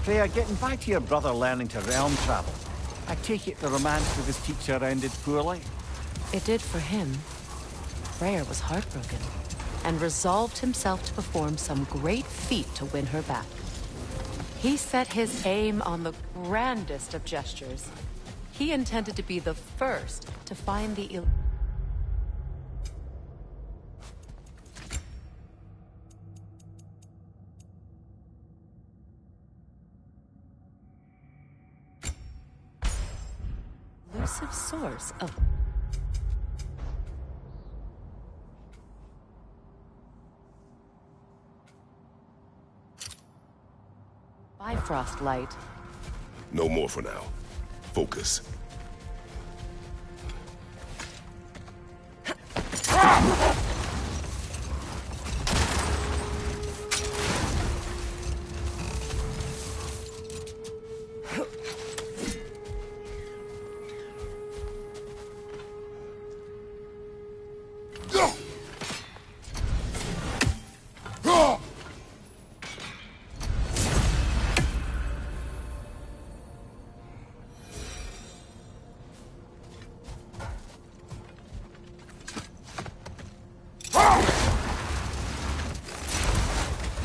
Freya, getting back to your brother learning to realm travel, I take it the romance with his teacher ended poorly? It did for him. Freyr was heartbroken, and resolved himself to perform some great feat to win her back. He set his aim on the grandest of gestures. He intended to be the first to find the elusive source of Bifrost light. No more for now. Focus.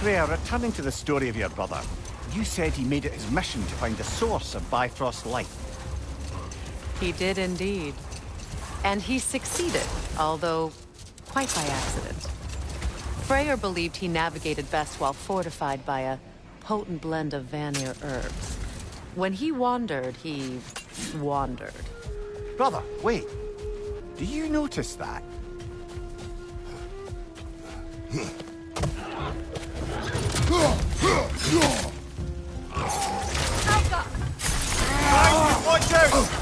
Freya, returning to the story of your brother, you said he made it his mission to find the source of Bifrost light. He did indeed. And he succeeded, although quite by accident. Freyr believed he navigated best while fortified by a potent blend of Vanir herbs. When he wandered, he wandered. Brother, wait. Do you notice that? Watch out!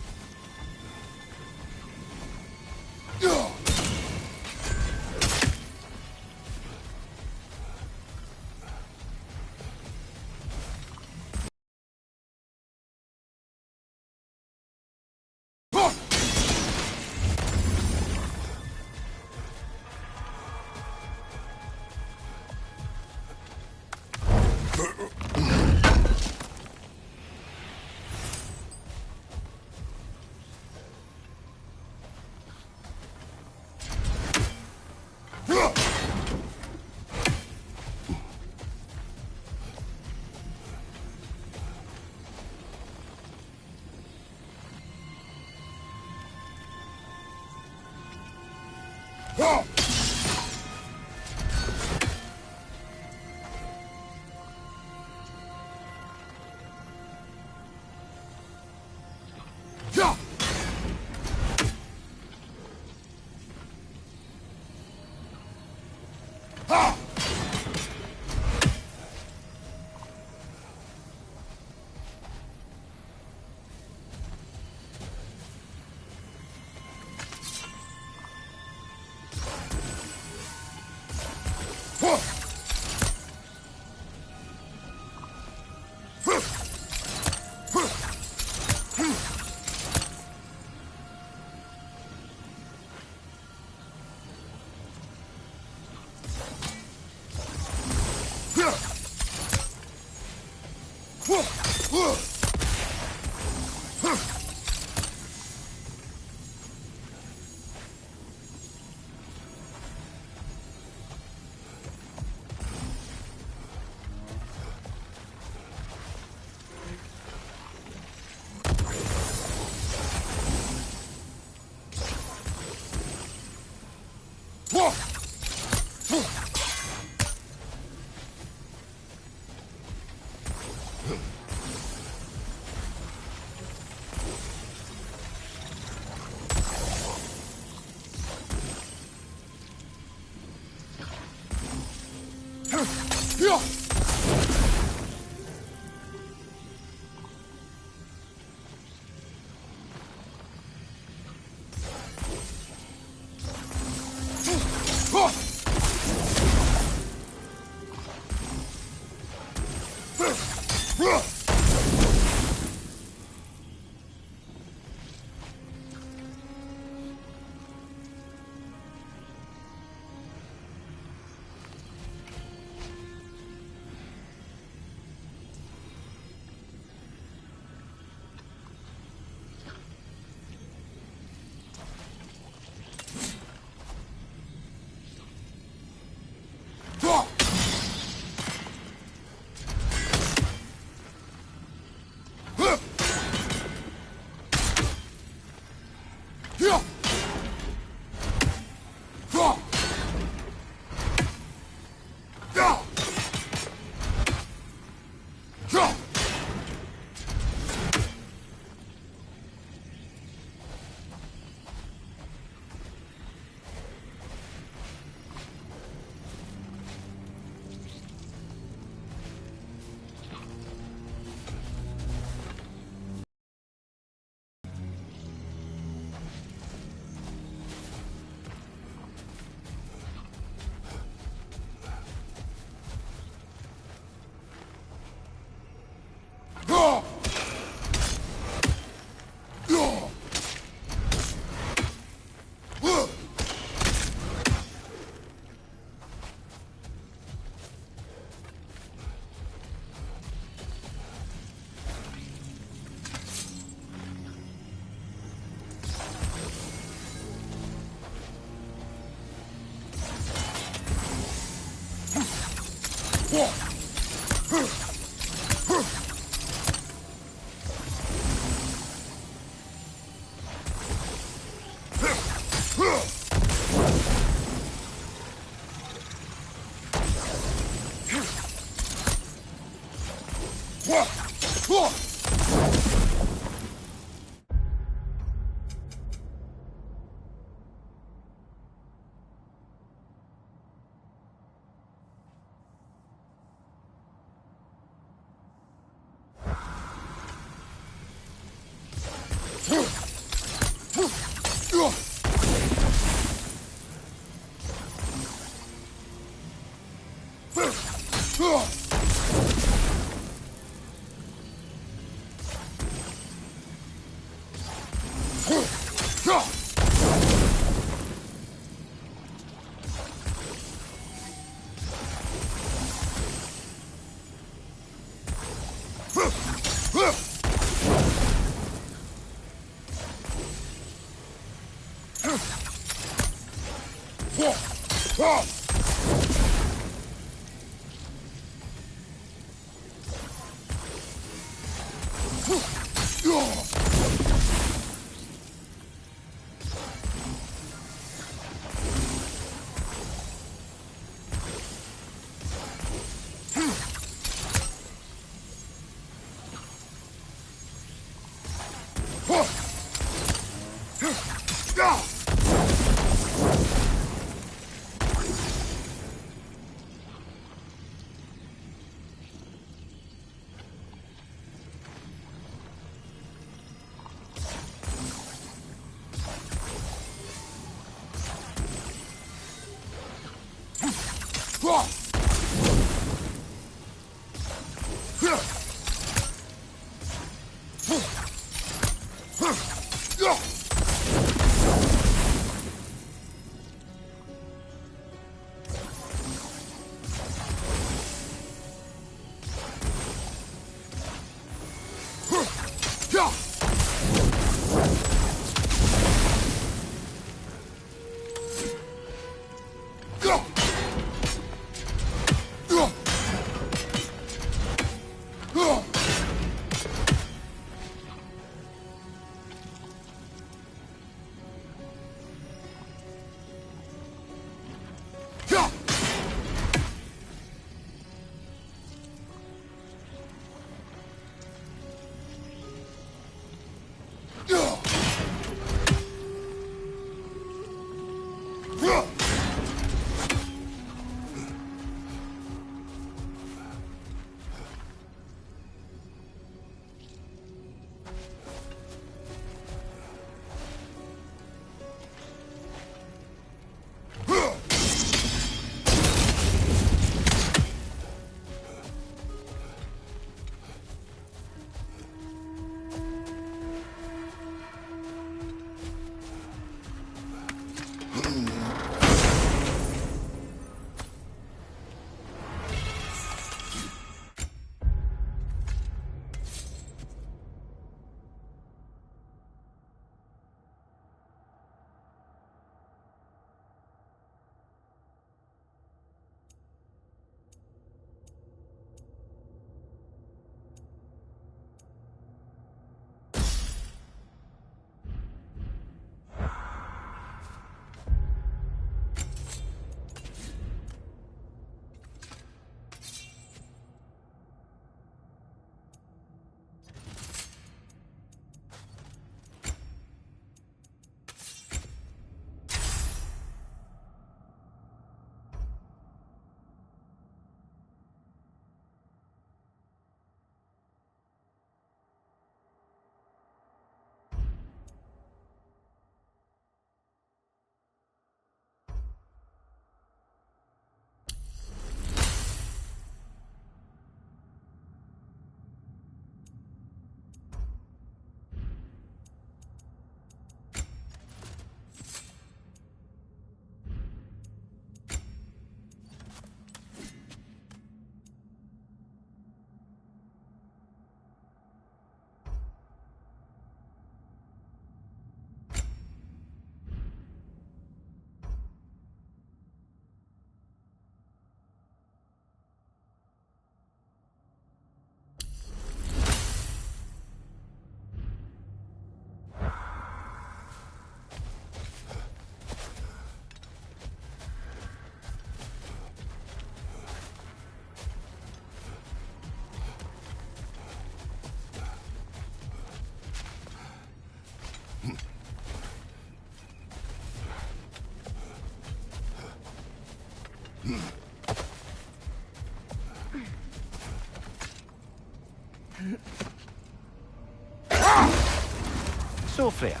So, Freya,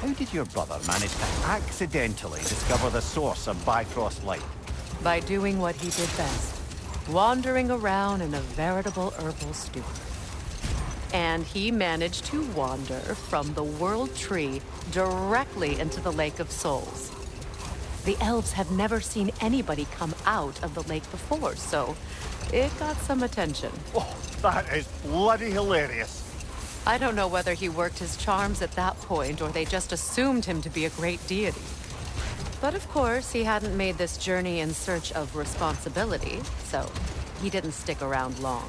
how did your brother manage to accidentally discover the source of Bifrost light? By doing what he did best, wandering around in a veritable herbal stupor. And he managed to wander from the World Tree directly into the Lake of Souls. The elves have never seen anybody come out of the lake before, so it got some attention. Oh, that is bloody hilarious. I don't know whether he worked his charms at that point or they just assumed him to be a great deity. But of course, he hadn't made this journey in search of responsibility, so he didn't stick around long.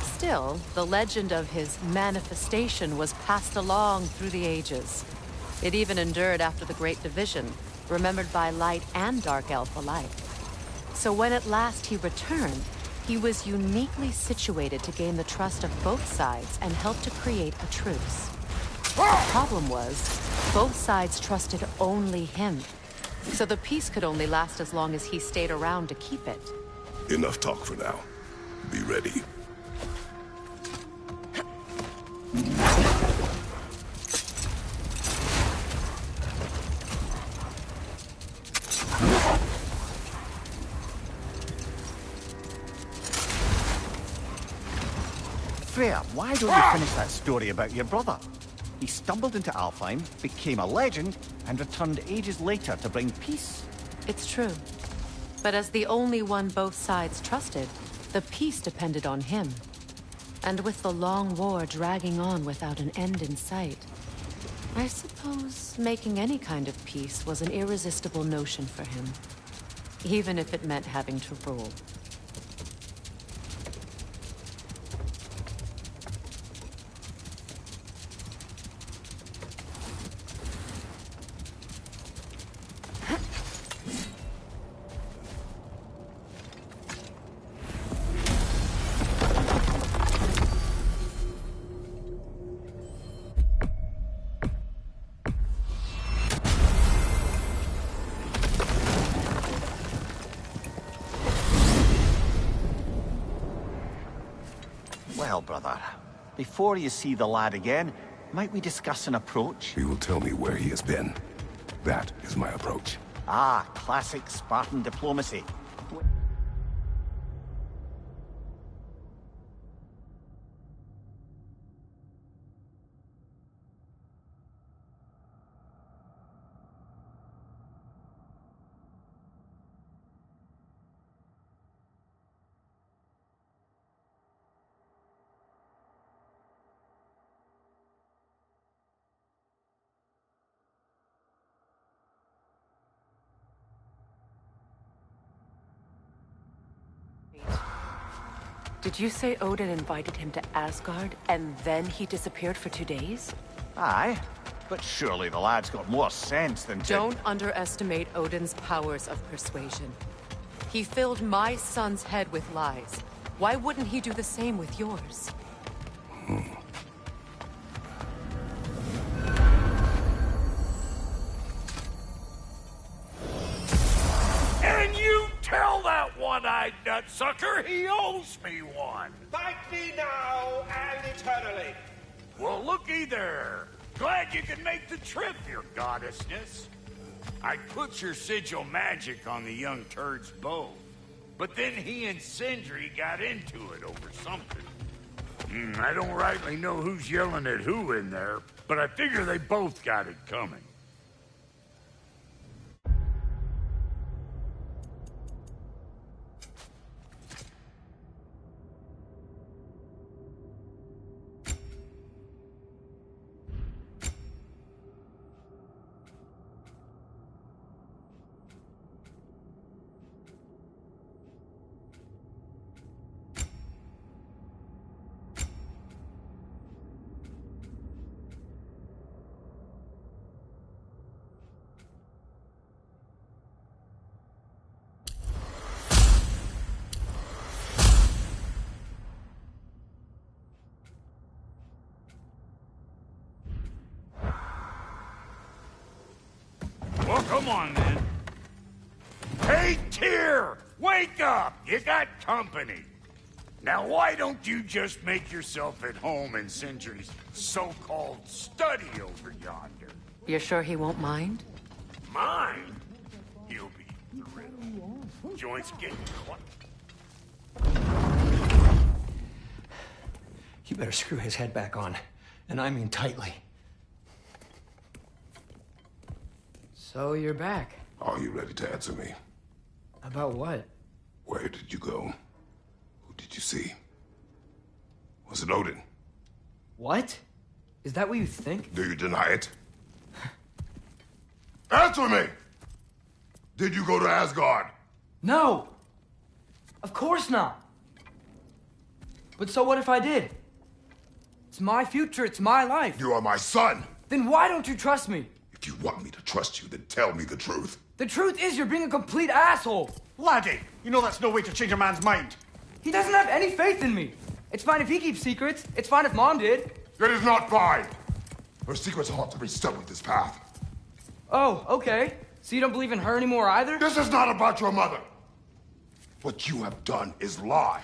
Still, the legend of his manifestation was passed along through the ages. It even endured after the Great Division, remembered by Light and Dark Elf alike. So when at last he returned, he was uniquely situated to gain the trust of both sides and help to create a truce. The problem was, both sides trusted only him. So the peace could only last as long as he stayed around to keep it. Enough talk for now. Be ready. Freya, why don't you finish that story about your brother? He stumbled into Alfheim, became a legend, and returned ages later to bring peace. It's true. But as the only one both sides trusted, the peace depended on him. And with the long war dragging on without an end in sight, I suppose making any kind of peace was an irresistible notion for him. Even if it meant having to rule. Well, brother, before you see the lad again, might we discuss an approach? He will tell me where he has been. That is my approach. Ah, classic Spartan diplomacy. Did you say Odin invited him to Asgard, and then he disappeared for 2 days? Aye, but surely the lad's got more sense than to... Don't underestimate Odin's powers of persuasion. He filled my son's head with lies. Why wouldn't he do the same with yours? And you tell that one-eyed nutsucker he owes me one. Fight me now and eternally. Well, looky there. Glad you can make the trip, your goddessness. I put your sigil magic on the young turd's bow, but then he and Sindri got into it over something. I don't rightly know who's yelling at who in there, but I figure they both got it coming. Well, come on, then. Hey, Tyr! Wake up! You got company. Now why don't you just make yourself at home in Sindri's so-called study over yonder? You're sure he won't mind? Mine? He'll be thrilled. Joints getting caught. You better screw his head back on. And I mean tightly. So you're back. Are you ready to answer me? About what? Where did you go? Who did you see? Was it Odin? What? Is that what you think? Do you deny it? Answer me! Did you go to Asgard? No! Of course not! But so what if I did? It's my future, it's my life. You are my son! Then why don't you trust me? If you want me to trust you, then tell me the truth. The truth is you're being a complete asshole. Laddie, you know that's no way to change a man's mind. He doesn't have any faith in me. It's fine if he keeps secrets. It's fine if Mom did. It is not fine! Her secrets ought to be stuck with this path. Oh, okay. So you don't believe in her anymore either? This is not about your mother! What you have done is lie.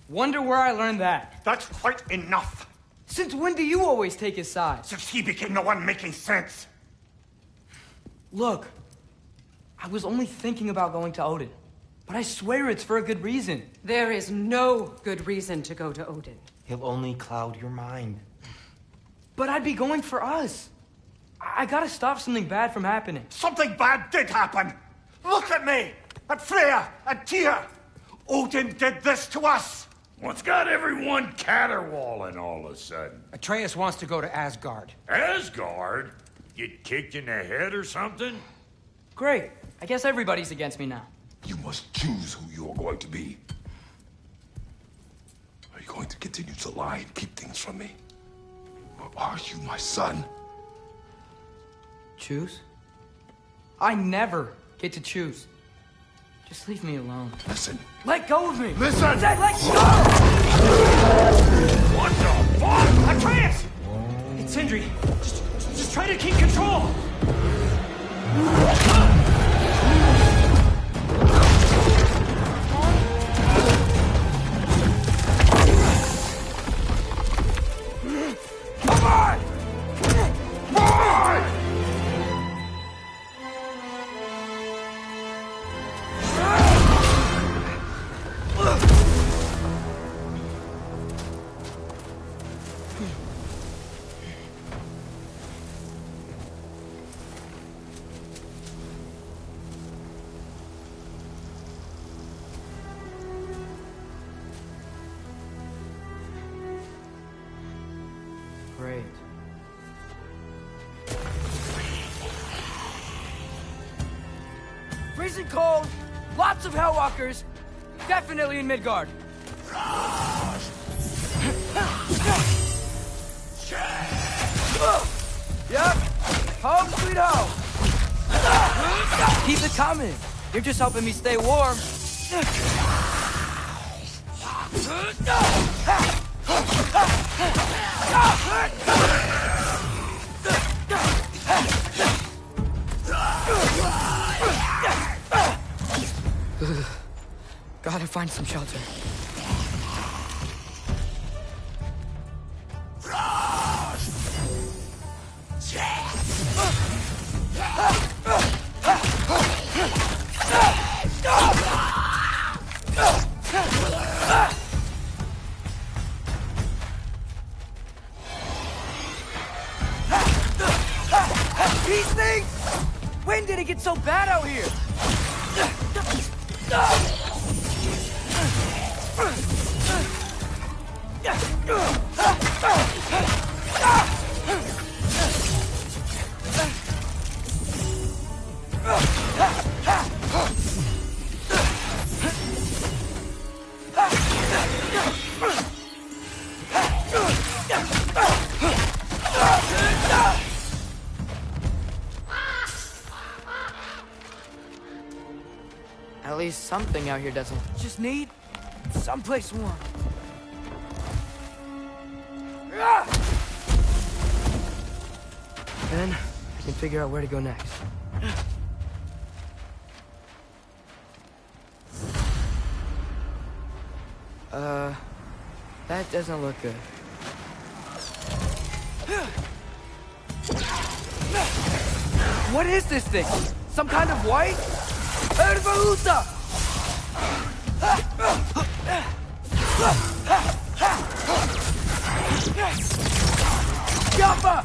Wonder where I learned that. That's quite enough. Since when do you always take his side? Since he became the one making sense. Look, I was only thinking about going to Odin. But I swear it's for a good reason. There is no good reason to go to Odin. He'll only cloud your mind. But I'd be going for us. I gotta stop something bad from happening. Something bad did happen. Look at me, at Freya, at Tyr. Odin did this to us. What's got everyone caterwauling all of a sudden? Atreus wants to go to Asgard. Asgard? Get kicked in the head or something? Great. I guess everybody's against me now. You must choose who you are going to be. Are you going to continue to lie and keep things from me? Or are you my son? Choose? I never get to choose. Just leave me alone. Listen. Let go of me! Listen! I said let go! What the fuck? Atreus! It's Sindri. Just try to keep control! Come on! Boy! Great. Freezing cold, lots of Hellwalkers, definitely in Midgard. Yep, home sweet home. Keep it coming. You're just helping me stay warm. Gotta find some shelter. These things! When did it get so bad out here? At least something out here doesn't. Just need someplace warm. Then I can figure out where to go next. Doesn't look good. What is this thing? Some kind of white? Ervaluta! Yappa!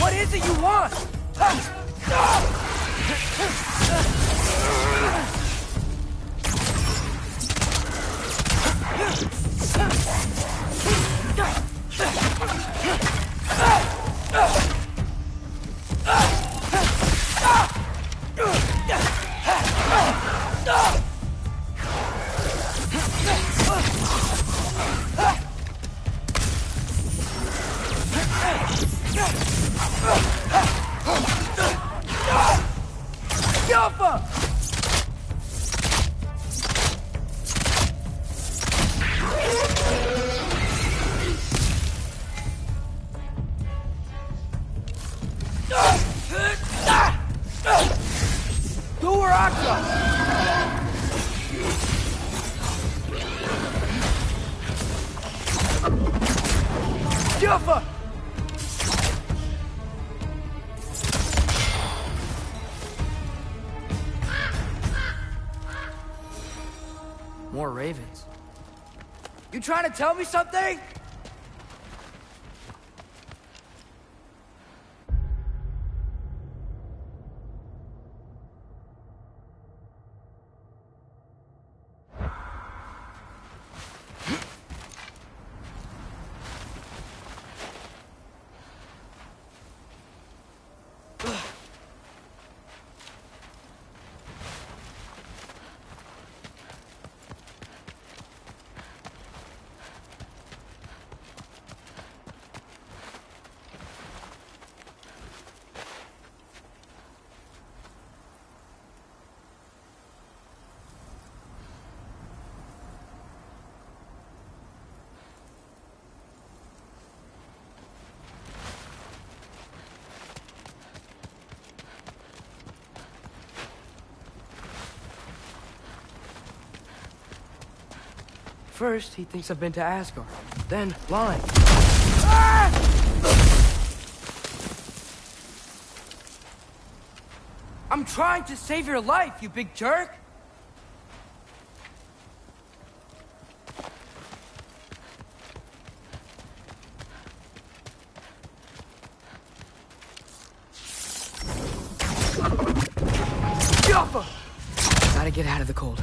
What is it you want? More ravens. You trying to tell me something? First, he thinks I've been to Asgard. Then, lying. Ah! I'm trying to save your life, you big jerk! Yappa! Gotta get out of the cold.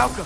Alka!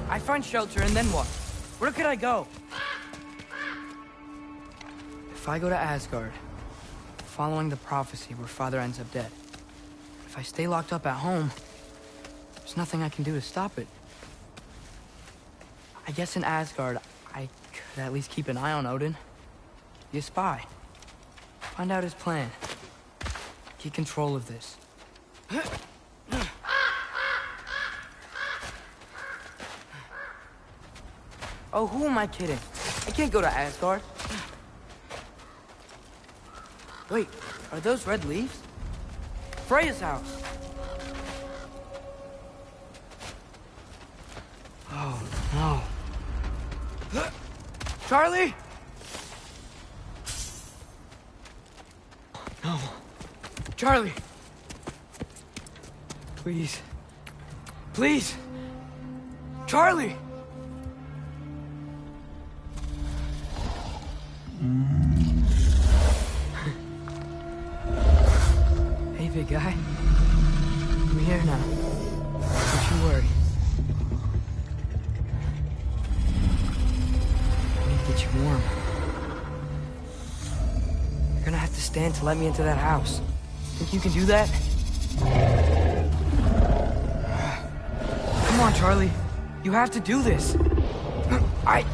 I find shelter, and then what? Where could I go? If I go to Asgard, following the prophecy where Father ends up dead. If I stay locked up at home, there's nothing I can do to stop it. I guess in Asgard, I could at least keep an eye on Odin. Be a spy. Find out his plan. Get control of this. Oh, who am I kidding? I can't go to Asgard. Wait, are those red leaves? Freya's house. Oh, no. Charlie? No. Charlie. Please. Please. Charlie! Hey, big guy. I'm here now. Don't you worry. I need to get you warm. You're gonna have to stand to let me into that house. Think you can do that? Come Come on, Charlie. You have to do this. I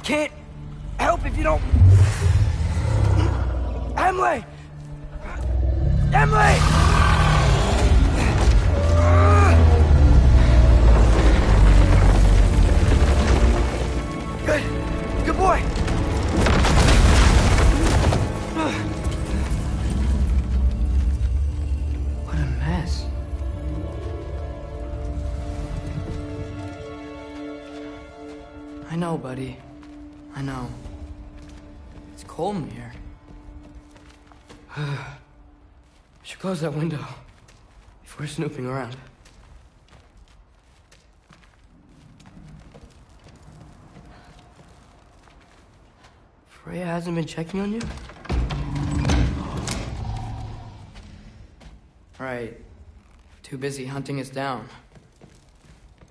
can't help if you don't... Emily! Emily! Good boy. What a mess. I know, buddy. I know. It's cold in here. Should close that window before snooping around. Freya hasn't been checking on you? Right. Too busy hunting us down.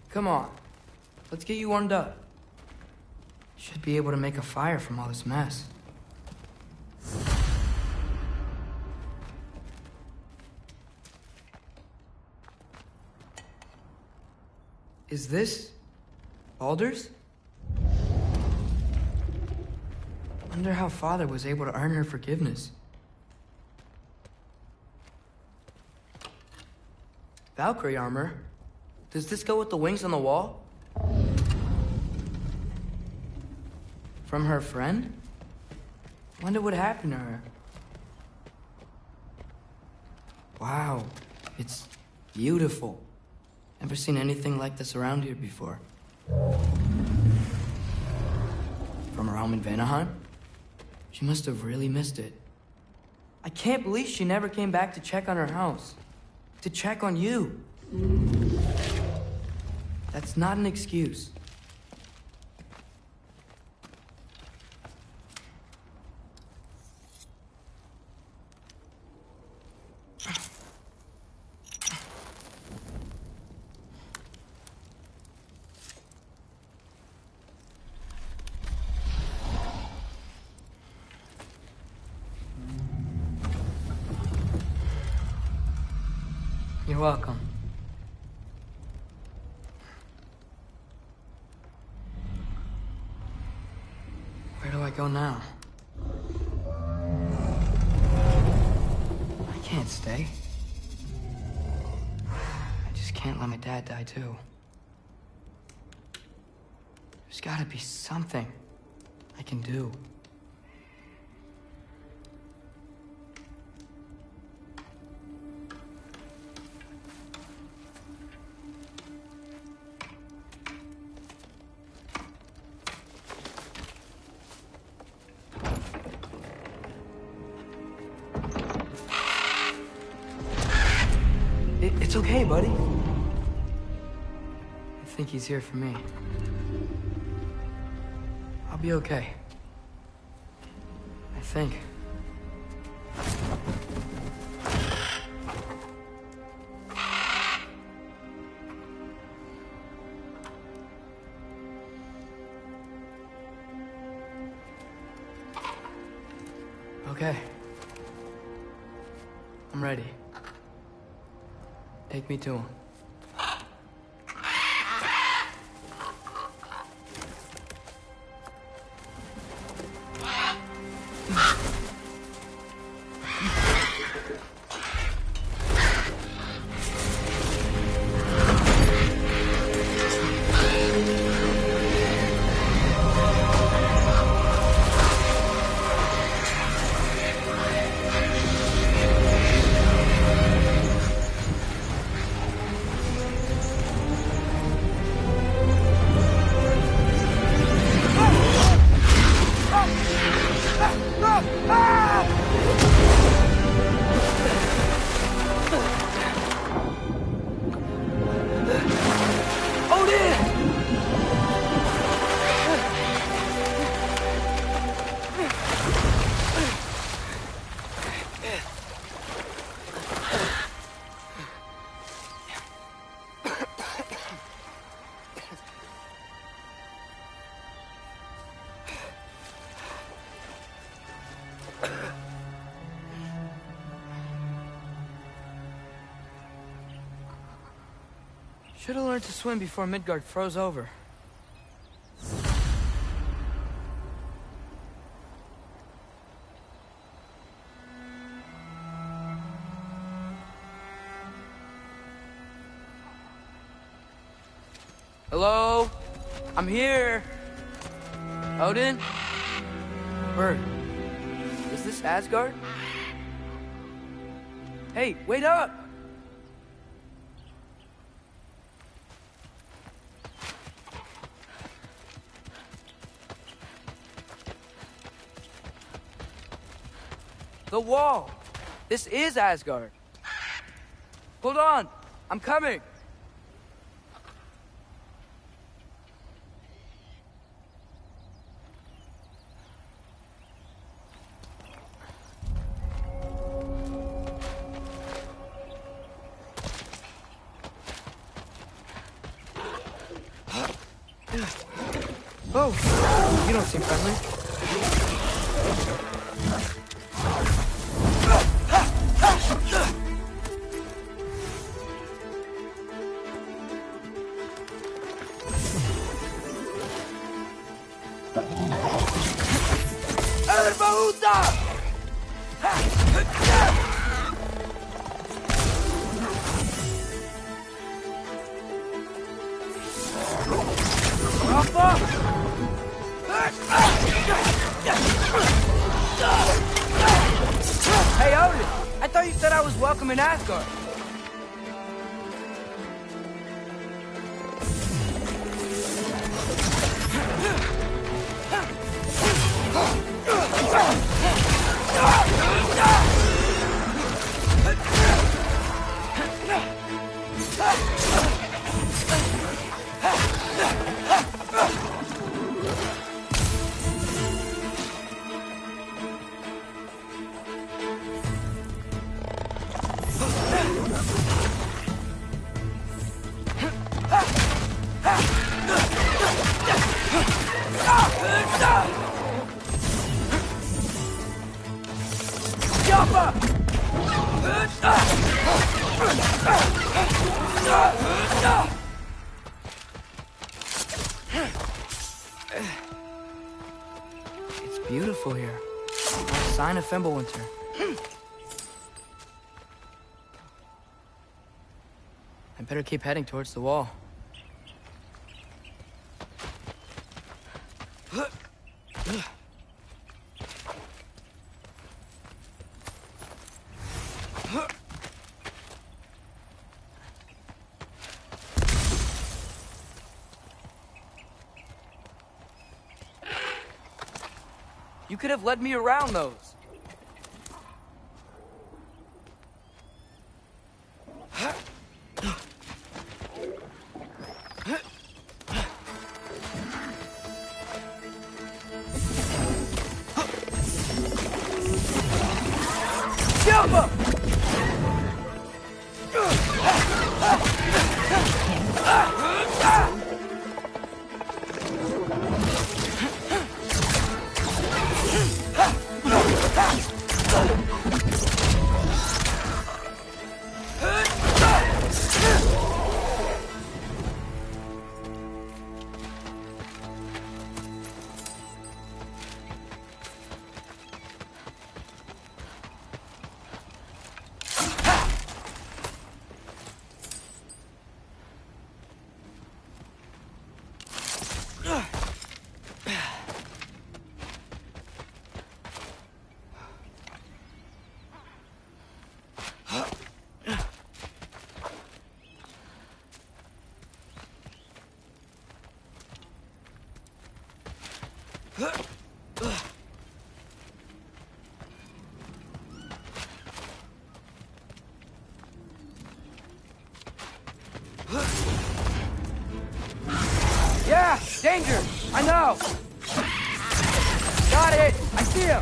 Come on. Let's get you warmed up. Should be able to make a fire from all this mess. Is this Baldur's? Wonder how Father was able to earn her forgiveness. Valkyrie armor? Does this go with the wings on the wall? From her friend? Wonder what happened to her. Wow, it's beautiful. Never seen anything like this around here before. From her home in Vanaheim? She must have really missed it. I can't believe she never came back to check on her house. To check on you. That's not an excuse. You're welcome. Where do I go now? I can't stay. I just can't let my dad die too. There's gotta be something I can do. It's okay, buddy. I think he's here for me. I'll be okay. I think. Okay. I'm ready. Take me to him. Should have learned to swim before Midgard froze over. Hello? I'm here. Odin? Bird. Is this Asgard? Hey, wait up! The wall! This is Asgard. Hold on! I'm coming! Oh, you don't seem friendly. Hey, Odin! I thought you said I was welcome in Asgard. It's beautiful here. Not a sign of Fimbulwinter. I better keep heading towards the wall. You could have led me around those. Yeah, danger! I know! Got it! I see him!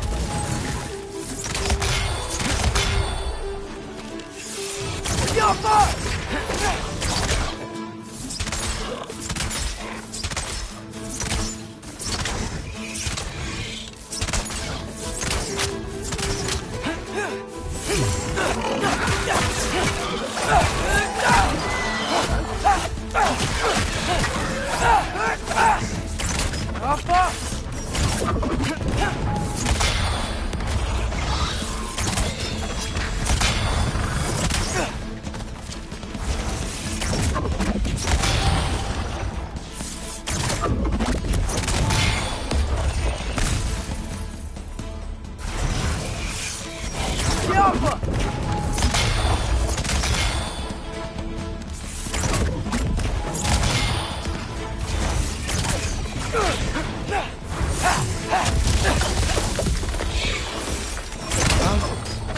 Yo, fuck! This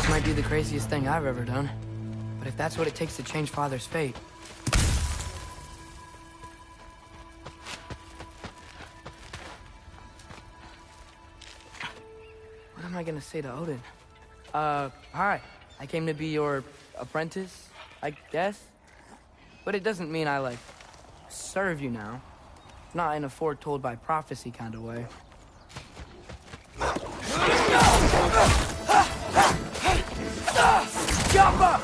might be the craziest thing I've ever done. But if that's what it takes to change Father's fate... What am I gonna say to Odin? Hi. I came to be your apprentice, I guess? But it doesn't mean I, like, serve you now. Not in a foretold by prophecy kind of way. Jumper!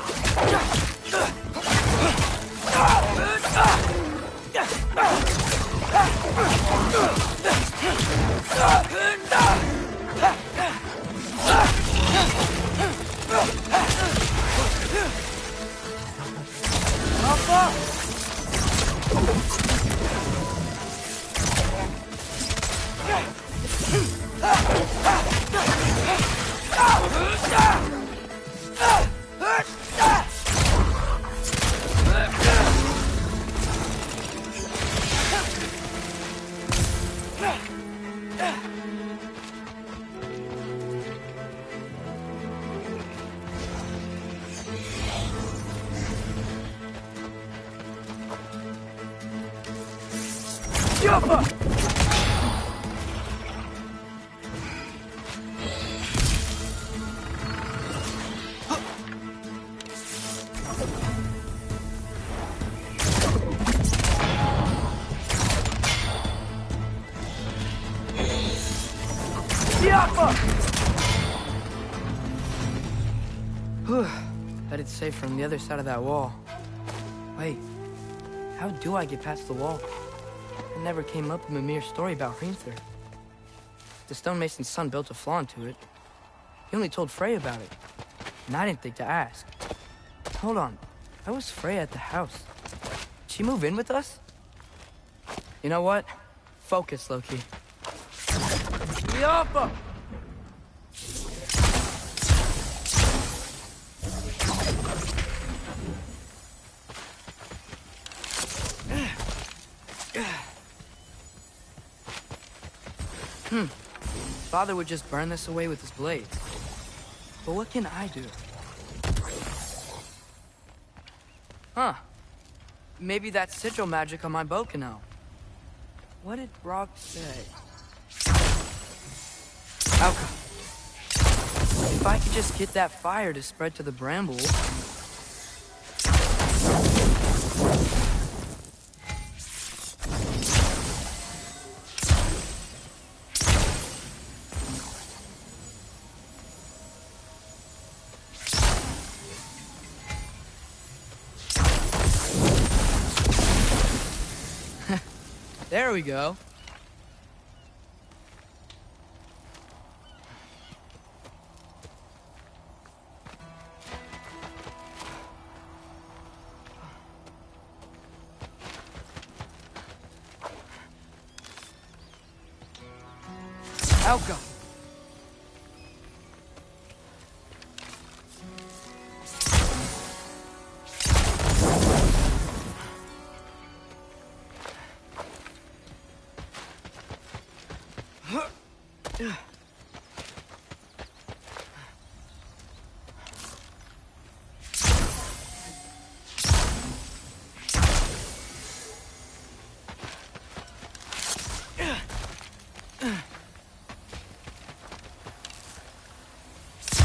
Bet it's safe from the other side of that wall. Wait, how do I get past the wall? It never came up in Mimir's story about Hrimthur. The stonemason's son built a flaw into it. He only told Frey about it, and I didn't think to ask. Hold on, how was Frey at the house? Did she move in with us? You know what? Focus, Loki. Yappa! Father would just burn this away with his blades. But what can I do? Huh. Maybe that sigil magic on my bow can help. What did Rock say? Alka. If I could just get that fire to spread to the brambles... There we go. Alka.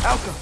Alka.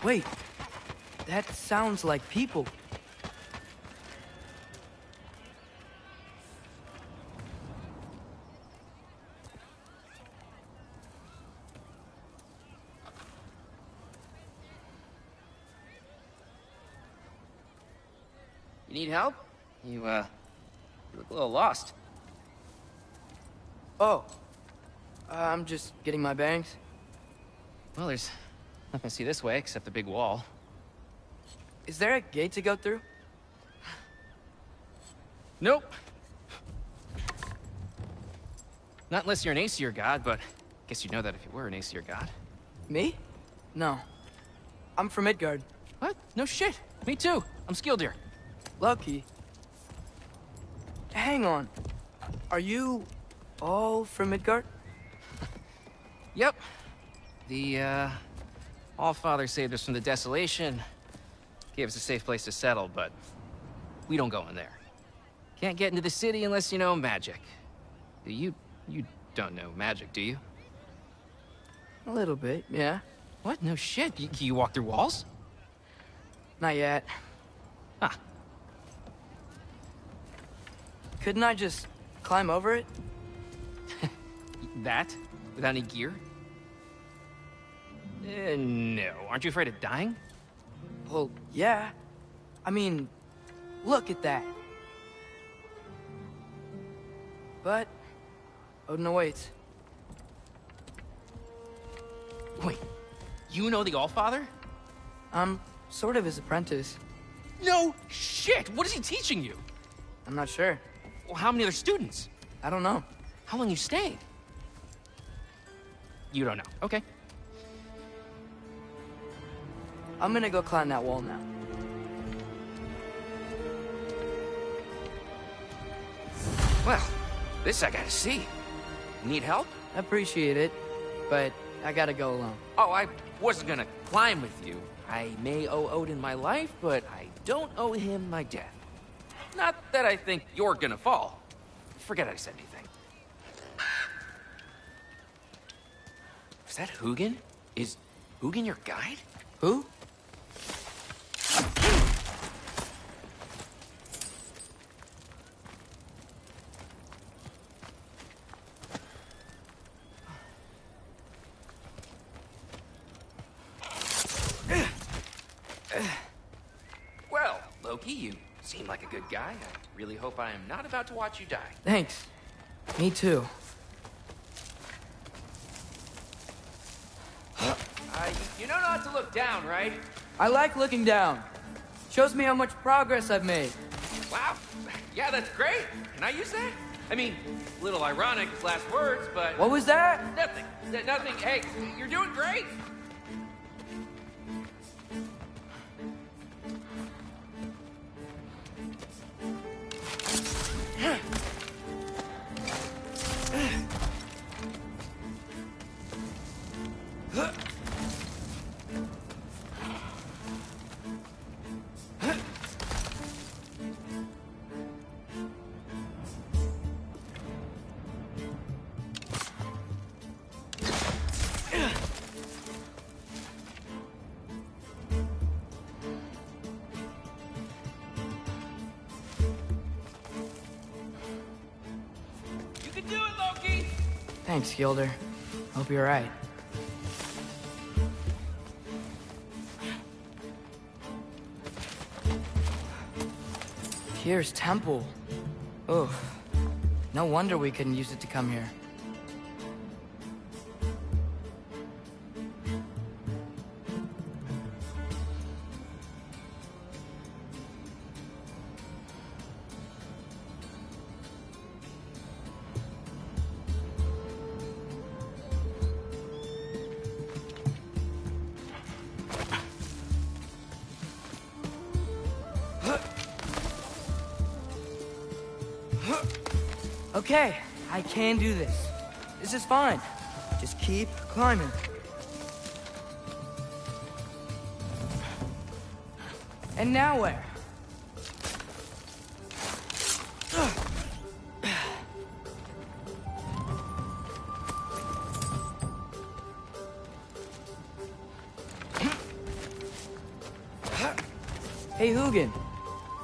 Wait, that sounds like people. You need help? You look a little lost. Oh, I'm just getting my bearings. Well, there's nothing to see this way except the big wall. Is there a gate to go through? Nope. Not unless you're an Aesir god, but I guess you'd know that if you were an Aesir god. Me? No. I'm from Midgard. What? No shit. Me too. I'm Skildir. Lucky. Hang on. Are you all from Midgard? Yep. The, All-Father saved us from the desolation. Gave us a safe place to settle, but we don't go in there. Can't get into the city unless you know magic. You don't know magic, do you? A little bit, yeah. What? No shit. You walk through walls? Not yet. Huh. Couldn't I just climb over it? That? Without any gear? No. Aren't you afraid of dying? Well, yeah. I mean, look at that. But Odin awaits. Wait, you know the All-Father? I'm sort of his apprentice. No shit! What is he teaching you? I'm not sure. Well, how many other students? I don't know. How long you staying? You don't know. Okay. I'm gonna go climb that wall now. Well, this I gotta see. Need help? Appreciate it, but I gotta go alone. Oh, I wasn't gonna climb with you. I may owe Odin my life, but I don't owe him my death. Not that I think you're gonna fall. Forget I said anything. Is that Hugin? Is Hugin your guide? Who? Well, Loki, you seem like a good guy. I really hope I am not about to watch you die. Thanks. Me too. You know not to look down, right? I like looking down. Shows me how much progress I've made. Wow. Yeah, that's great. Can I use that? I mean, a little ironic, his last words, but... What was that? Nothing. Nothing. Hey, you're doing great. You can do it, Loki! Thanks, Gilder. Hope you're right. Here's temple. Oh, no wonder we couldn't use it to come here. Okay, I can do this. This is fine. Just keep climbing. And now where? Hey, Hugin.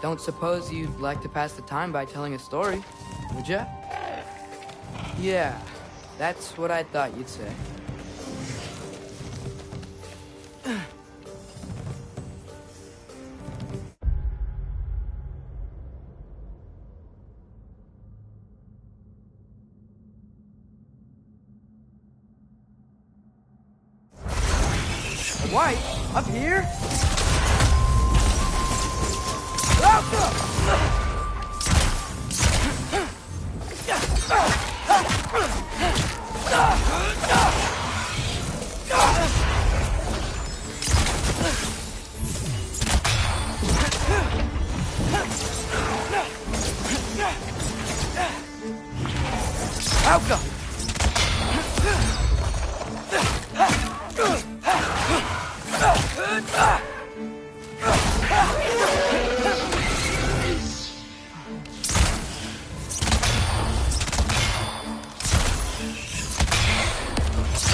Don't suppose you'd like to pass the time by telling a story, would ya? Yeah, that's what I thought you'd say. White, up here? Alka!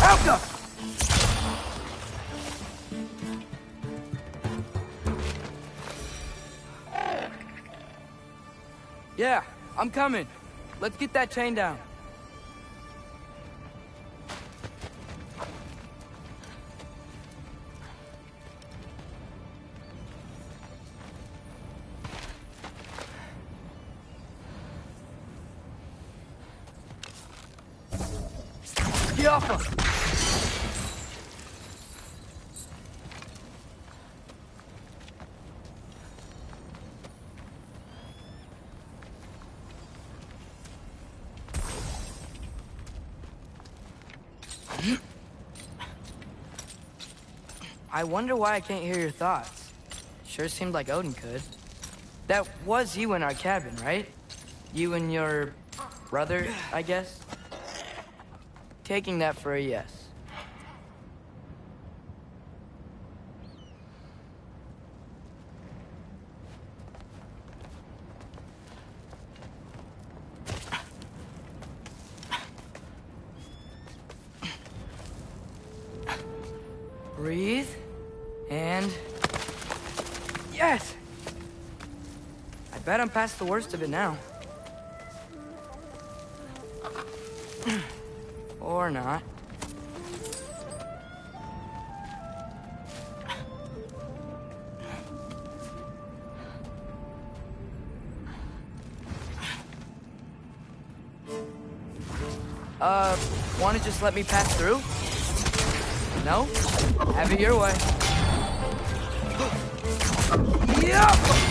Alka! Yeah, I'm coming. Let's get that chain down. Get off him! I wonder why I can't hear your thoughts. Sure seemed like Odin could. That was you in our cabin, right? You and your brother, I guess? Taking that for a yes. Breathe, and... Yes! I bet I'm past the worst of it now. Or not. Wanna just let me pass through? No? Have it your way. Yeah!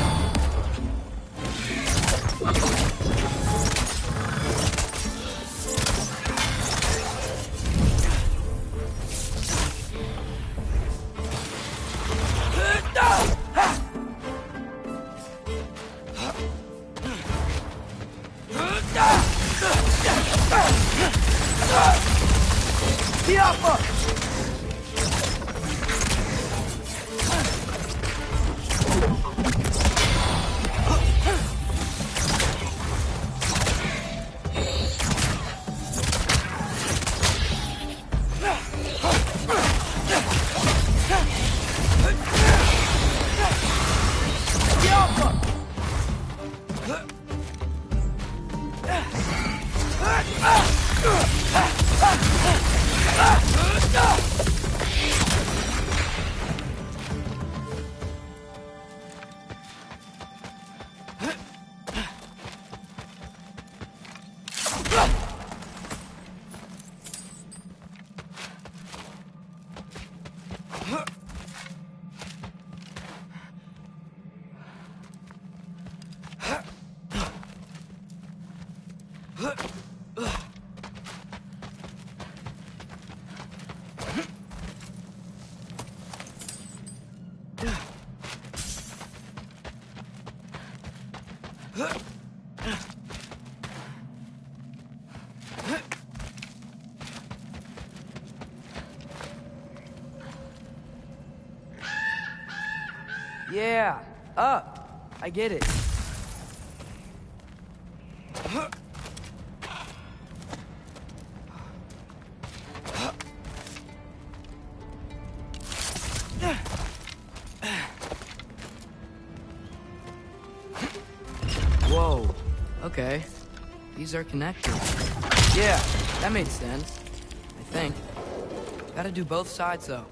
Yeah, up. I get it. Okay. These are connected. Yeah, that made sense. I think. Gotta do both sides, though.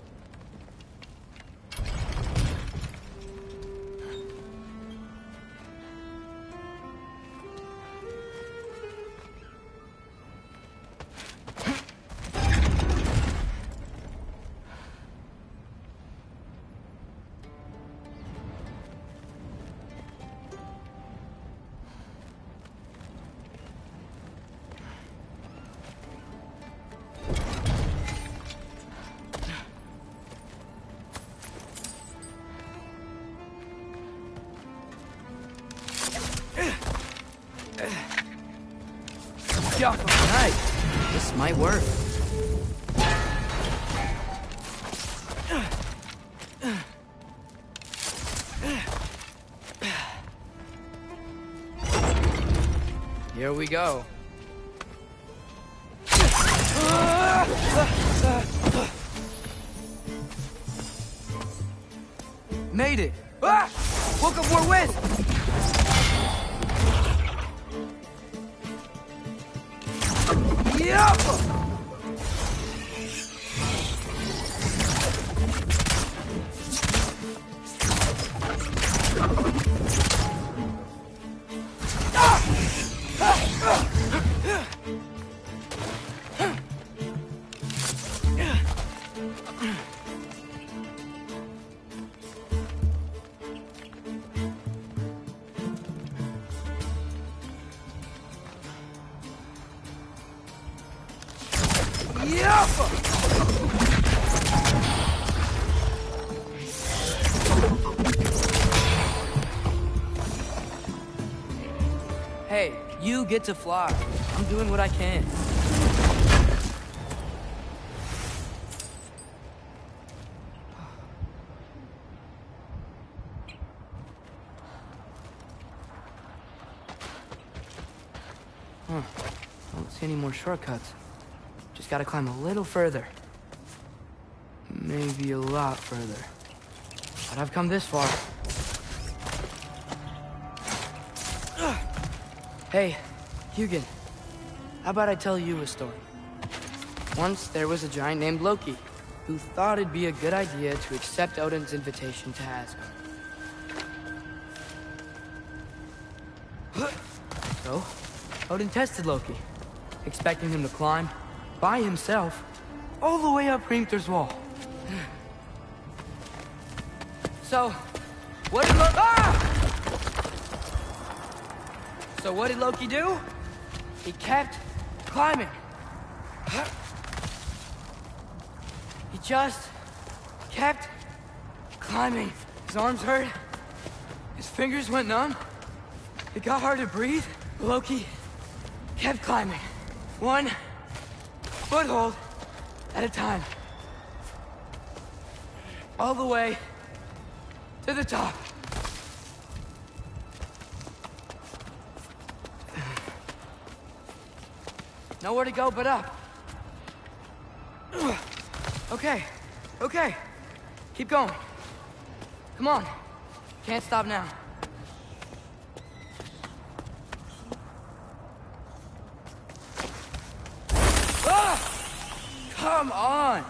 Nice. This might work. Here we go. Made it. Ah! Woke up more wind. Yep! Hey, you get to fly. I'm doing what I can. Huh. I don't see any more shortcuts. Just gotta climb a little further. Maybe a lot further. But I've come this far. Hey, Hugin. How about I tell you a story? Once there was a giant named Loki, who thought it'd be a good idea to accept Odin's invitation to Asgard. So, Odin tested Loki, expecting him to climb, by himself, all the way up Hrimthur's wall. So, what did Loki do? He kept climbing. He just kept climbing. His arms hurt. His fingers went numb. It got hard to breathe. Loki kept climbing. One foothold at a time. All the way to the top. Nowhere to go but up. Okay, okay. Keep going. Come on. Can't stop now. Ah! Come on!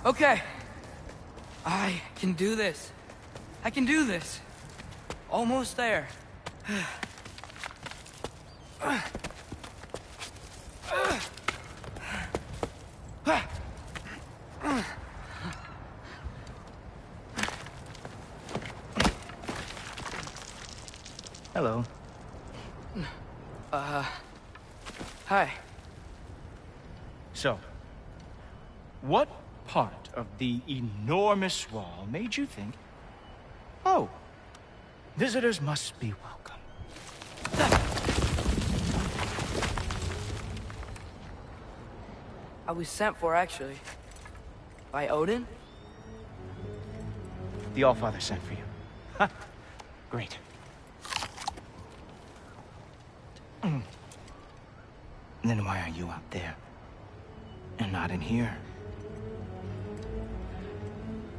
Okay. I can do this. I can do this. Almost there. Hello. Hi. So, what part of the enormous wall made you think, oh, visitors must be welcome? I was sent for, actually. By Odin? The Allfather sent for you. Ha! Great. Then why are you out there? And not in here?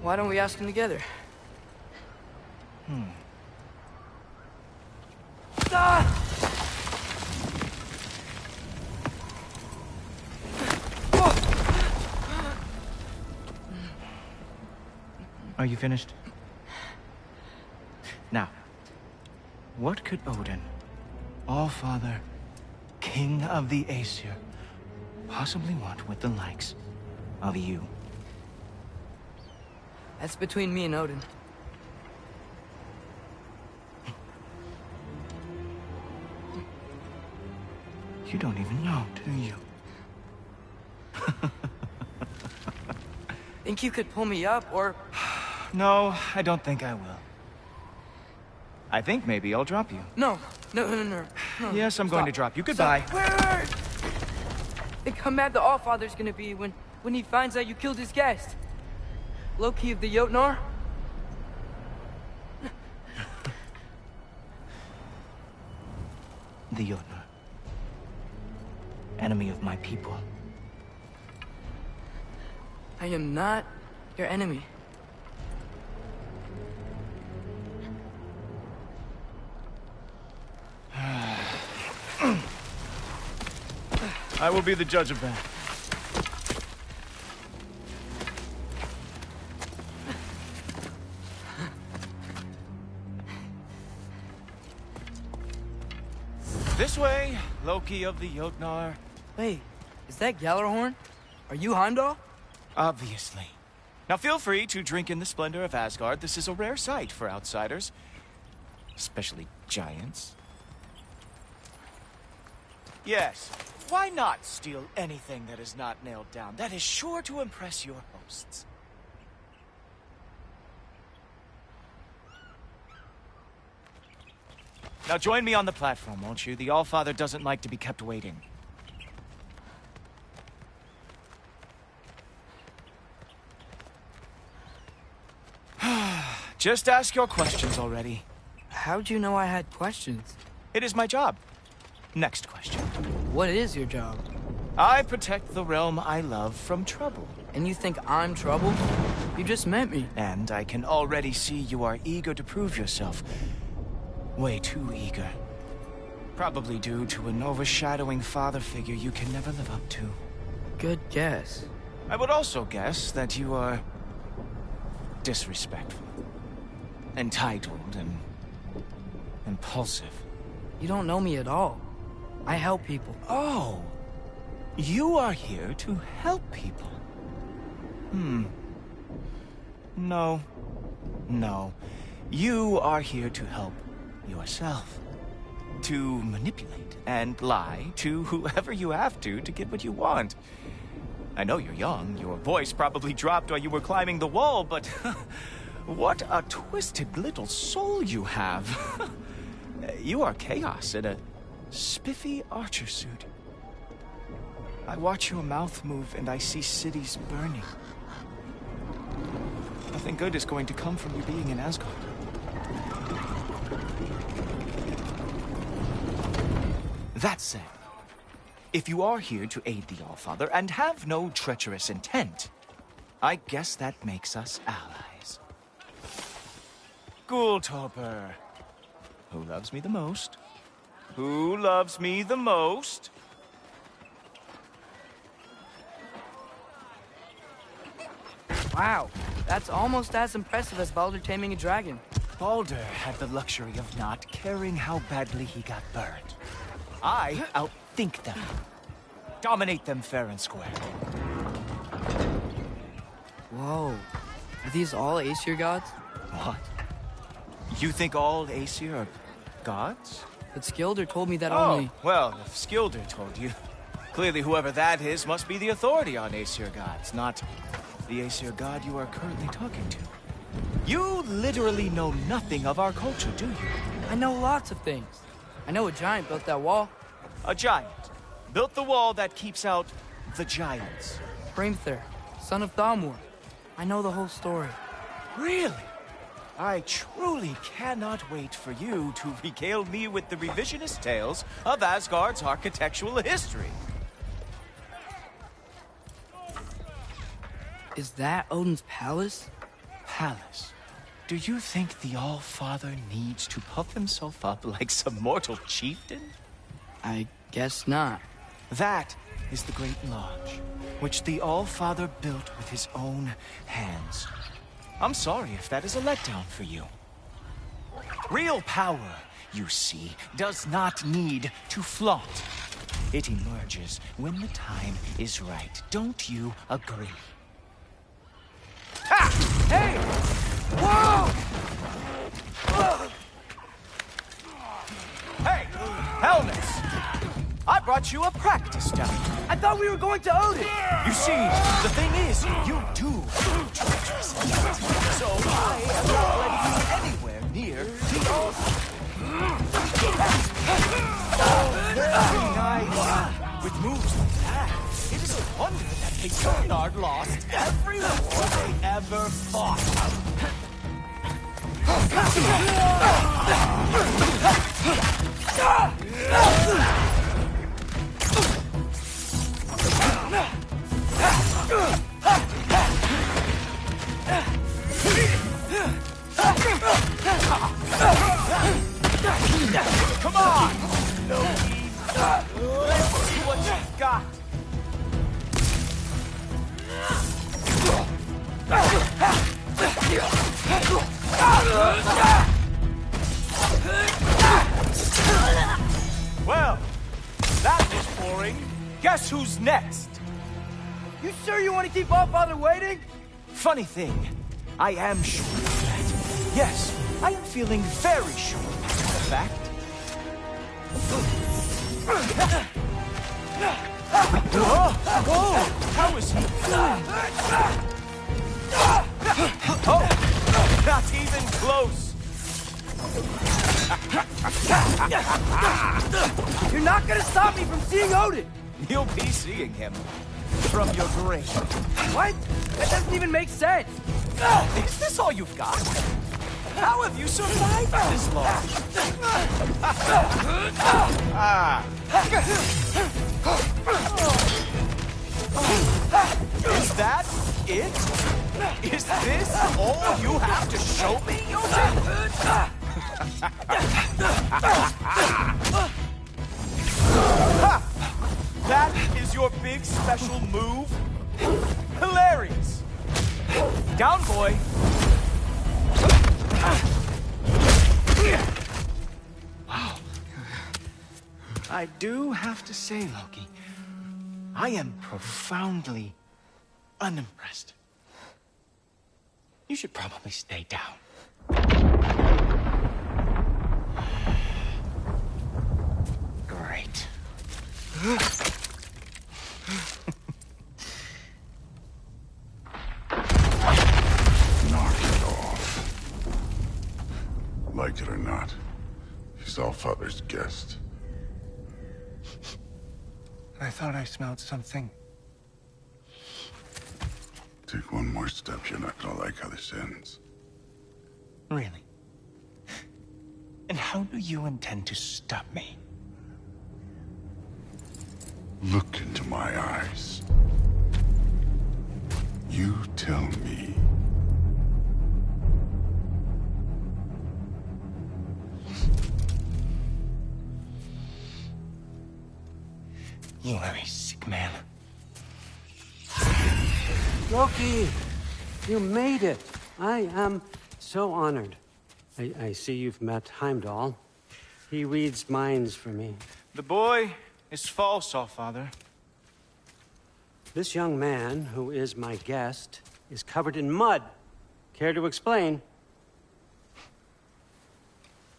Why don't we ask him together? Ah! Are you finished? Now, what could Odin, All-Father, King of the Aesir, possibly want with the likes of you? That's between me and Odin. You don't even know, do you? Think you could pull me up, or... No, I don't think I will. I think maybe I'll drop you. No. Yes, I'm going to drop you. Goodbye. Wait. Think how mad the Allfather's gonna be when he finds out you killed his guest. Loki of the Jotnar? The Jotnar. Enemy of my people. I am not your enemy. I will be the judge of that. This way, Loki of the Jotnar. Wait, is that Gjallarhorn? Are you Heimdall? Obviously. Now feel free to drink in the splendor of Asgard. This is a rare sight for outsiders. Especially giants. Yes, why not steal anything that is not nailed down? That is sure to impress your hosts. Now join me on the platform, won't you? The Allfather doesn't like to be kept waiting. Just ask your questions already. How'd you know I had questions? It is my job. Next question. What is your job? I protect the realm I love from trouble. And you think I'm trouble? You just met me. And I can already see you are eager to prove yourself. Way too eager. Probably due to an overshadowing father figure you can never live up to. Good guess. I would also guess that you are disrespectful, entitled, and impulsive. You don't know me at all. I help people. Oh, you are here to help people. No. You are here to help yourself. To manipulate and lie to whoever you have to get what you want. I know you're young. Your voice probably dropped while you were climbing the wall, but what a twisted little soul you have. You are chaos in a spiffy archer suit. I watch your mouth move and I see cities burning. Nothing good is going to come from you being in Asgard. That said, if you are here to aid the Allfather and have no treacherous intent, I guess that makes us allies. Ghoultoper. Who loves me the most? Who loves me the most? Wow, that's almost as impressive as Baldur taming a dragon. Baldur had the luxury of not caring how badly he got burned. I outthink them. Dominate them fair and square. Whoa, are these all Aesir gods? What? You think all Aesir are gods? But Skilder told me that only... Oh, well, if Skilder told you, clearly whoever that is must be the authority on Aesir gods, not the Aesir god you are currently talking to. You literally know nothing of our culture, do you? I know lots of things. I know a giant built that wall. A giant built the wall that keeps out the giants. Hrimthur, son of Thamur. I know the whole story. Really? I truly cannot wait for you to regale me with the revisionist tales of Asgard's architectural history. Is that Odin's palace? Palace? Do you think the All-Father needs to puff himself up like some mortal chieftain? I guess not. That is the Great Lodge, which the All-Father built with his own hands. I'm sorry if that is a letdown for you. Real power, you see, does not need to flaunt. It emerges when the time is right. Don't you agree? Ha! Hey! Whoa! Hey, helmets! I brought you a practice dummy. I thought we were going to Odin! You see, the thing is, you do treacherous. So I am not letting you anywhere near the altar. Very nice. With moves like that, it is a wonder that the Bernard lost every war they ever fought. Come on, Loki. Let's see what you've got. Well, that was boring. Guess who's next? You sure you want to keep All-Father waiting? Funny thing, I am sure of that. Yes, I am feeling very sure of the fact. Whoa! How is he doing? Oh, not even close. You're not gonna stop me from seeing Odin! You'll be seeing him from your grave. What? That doesn't even make sense! Is this all you've got? How have you survived this long? Is that it? Is this all you have to show me, Joseph? That is your big special move? Hilarious! Down, boy! Wow. I do have to say, Loki, I am profoundly unimpressed. You should probably stay down. Great. Knock it off. Like it or not, he's All-Father's guest. I thought I smelled something. Take one more step, you're not gonna like how this ends. Really? And how do you intend to stop me? Look into my eyes. You tell me. You are a sick man. Loki, you made it. I am so honored. I see you've met Heimdall. He reads minds for me. The boy is false, All-Father. This young man, who is my guest, is covered in mud. Care to explain?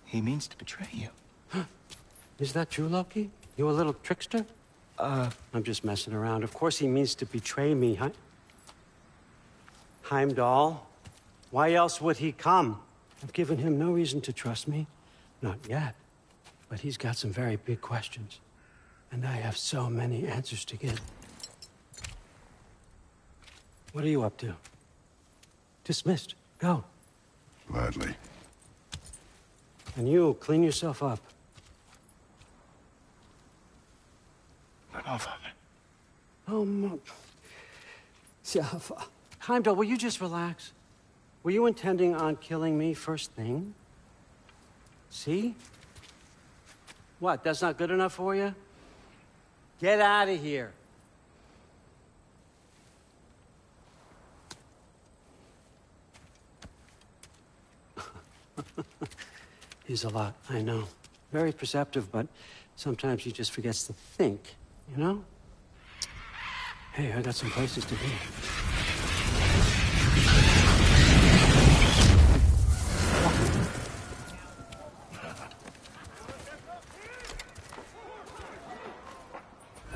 He means to betray you. Is that true, Loki? You a little trickster? I'm just messing around. Of course he means to betray me, Heimdall, why else would he come? I've given him no reason to trust me. Not yet. But he's got some very big questions. And I have so many answers to give. What are you up to? Dismissed. Go. Gladly. And you, clean yourself up. But All-Father. Oh, Jaffa. Heimdall, will you just relax? Were you intending on killing me first thing? See? What, that's not good enough for you? Get out of here. He's a lot, I know. Very perceptive, but sometimes he just forgets to think, you know? Hey, I got some places to be.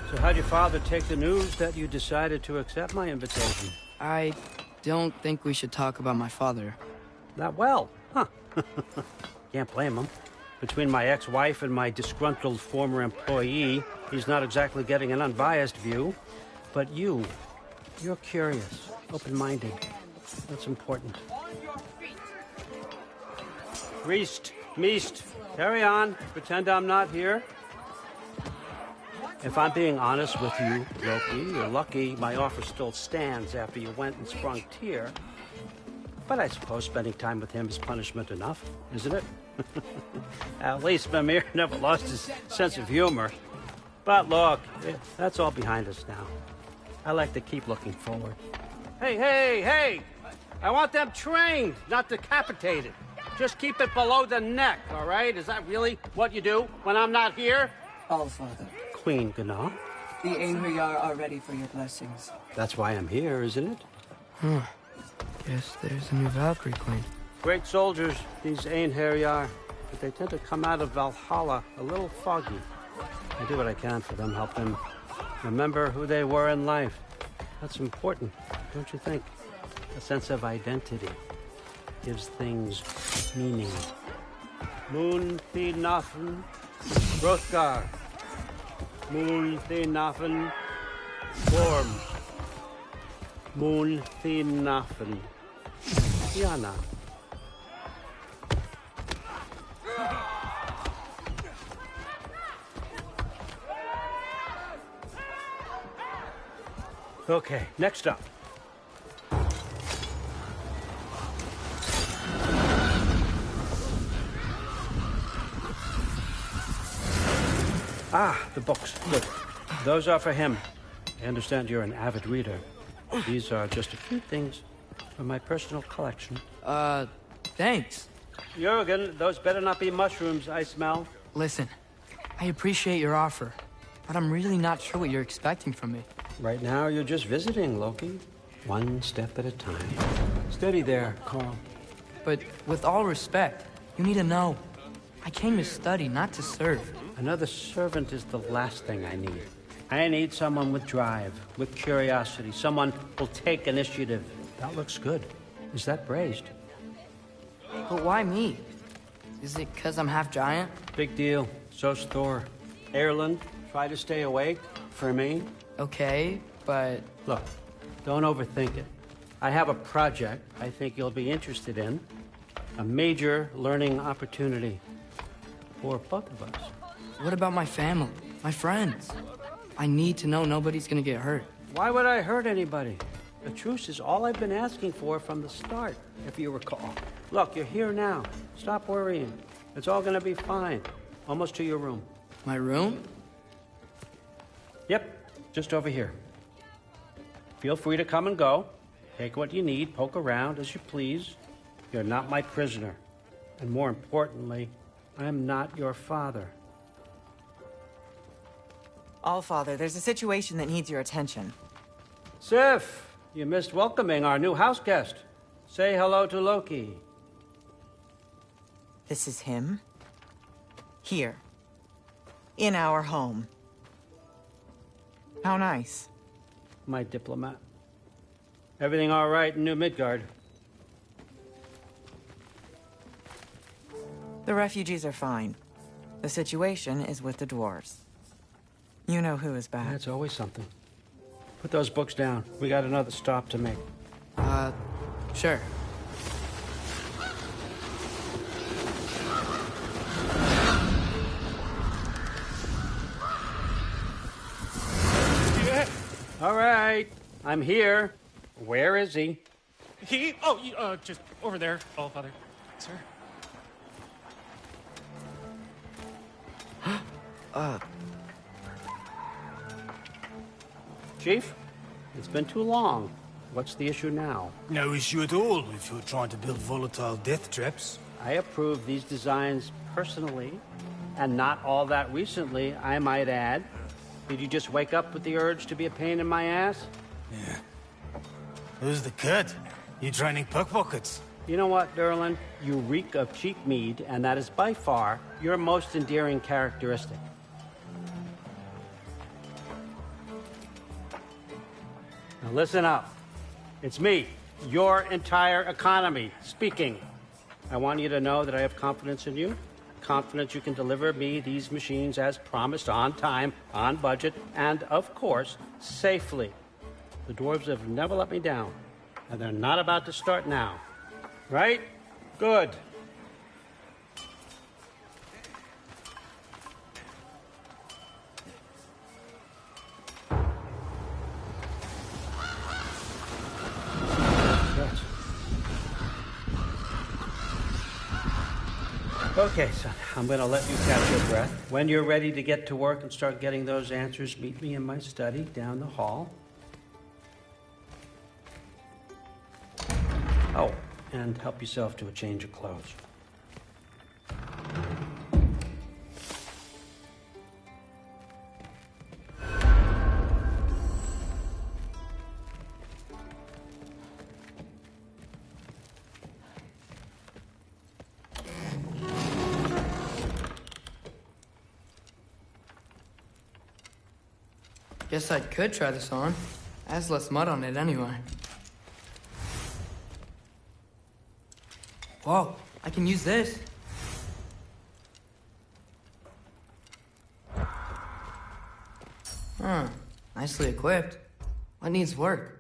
So how'd your father take the news that you decided to accept my invitation? I don't think we should talk about my father. Not well, huh? Can't blame him. Between my ex-wife and my disgruntled former employee, he's not exactly getting an unbiased view. But you're curious, open-minded. That's important. Reist, Meest, carry on. Pretend I'm not here. If I'm being honest with you, Loki, you're lucky my offer still stands after you went and sprung Tyr. But I suppose spending time with him is punishment enough, isn't it? At least Mimir never lost his sense of humor. But look, that's all behind us now. I like to keep looking forward. Hey! I want them trained, not decapitated. Just keep it below the neck, all right? Is that really what you do when I'm not here? Allfather, Queen Gná. the Einherjar are ready for your blessings. That's why I'm here, isn't it? Huh. Guess there's a new Valkyrie Queen. Great soldiers, these Einherjar, but they tend to come out of Valhalla a little foggy. I do what I can for them, help them remember who they were in life. That's important, don't you think? A sense of identity gives things meaning. Moon Thinafen, Hrothgar. Moon Thinafen, Worm. Moon Thinafen, Yana. Okay, next up. Ah, the books. Good. Those are for him. I understand you're an avid reader. These are just a few things from my personal collection. Thanks. Jurgen, those better not be mushrooms I smell. Listen, I appreciate your offer, but I'm really not sure what you're expecting from me. Right now, you're just visiting, Loki. One step at a time. Steady there, Carl. But with all respect, you need to know. I came to study, not to serve. Another servant is the last thing I need. I need someone with drive, with curiosity, someone who'll take initiative. That looks good. Is that braised? But why me? Is it because I'm half giant? Big deal. So's Thor. Erland, try to stay awake for me. Okay, but... Look, don't overthink it. I have a project I think you'll be interested in. A major learning opportunity for both of us. What about my family? My friends? I need to know nobody's gonna get hurt. Why would I hurt anybody? A truce is all I've been asking for from the start, if you recall. Look, you're here now. Stop worrying. It's all gonna be fine. Almost to your room. My room? Yep, just over here. Feel free to come and go. Take what you need, poke around as you please. You're not my prisoner. And more importantly, I'm not your father. Allfather, there's a situation that needs your attention. Sif, you missed welcoming our new house guest. Say hello to Loki. This is him? Here. In our home. How nice. My diplomat. Everything all right in New Midgard? The refugees are fine. The situation is with the dwarves. You know who is back. That's always something. Put those books down. We got another stop to make. Sure. All right, I'm here. Where is he? Just over there, All Father. Sir? Chief, it's been too long. What's the issue now? No issue at all if you're trying to build volatile death traps. I approve these designs personally, and not all that recently, I might add. Did you just wake up with the urge to be a pain in my ass? Yeah. Who's the cut? You training pickpockets? You know what, Derlin? You reek of cheap mead, and that is by far your most endearing characteristic. Now listen up. It's me, your entire economy, speaking. I want you to know that I have confidence in you. Confidence you can deliver me these machines as promised, on time, on budget, and, of course, safely. The dwarves have never let me down, and they're not about to start now. Right? Good. Okay, son, I'm gonna let you catch your breath. When you're ready to get to work and start getting those answers, meet me in my study down the hall. Oh, and help yourself to a change of clothes. Guess I could try this on. Has less mud on it anyway. Whoa, I can use this. Huh, nicely equipped. What needs work?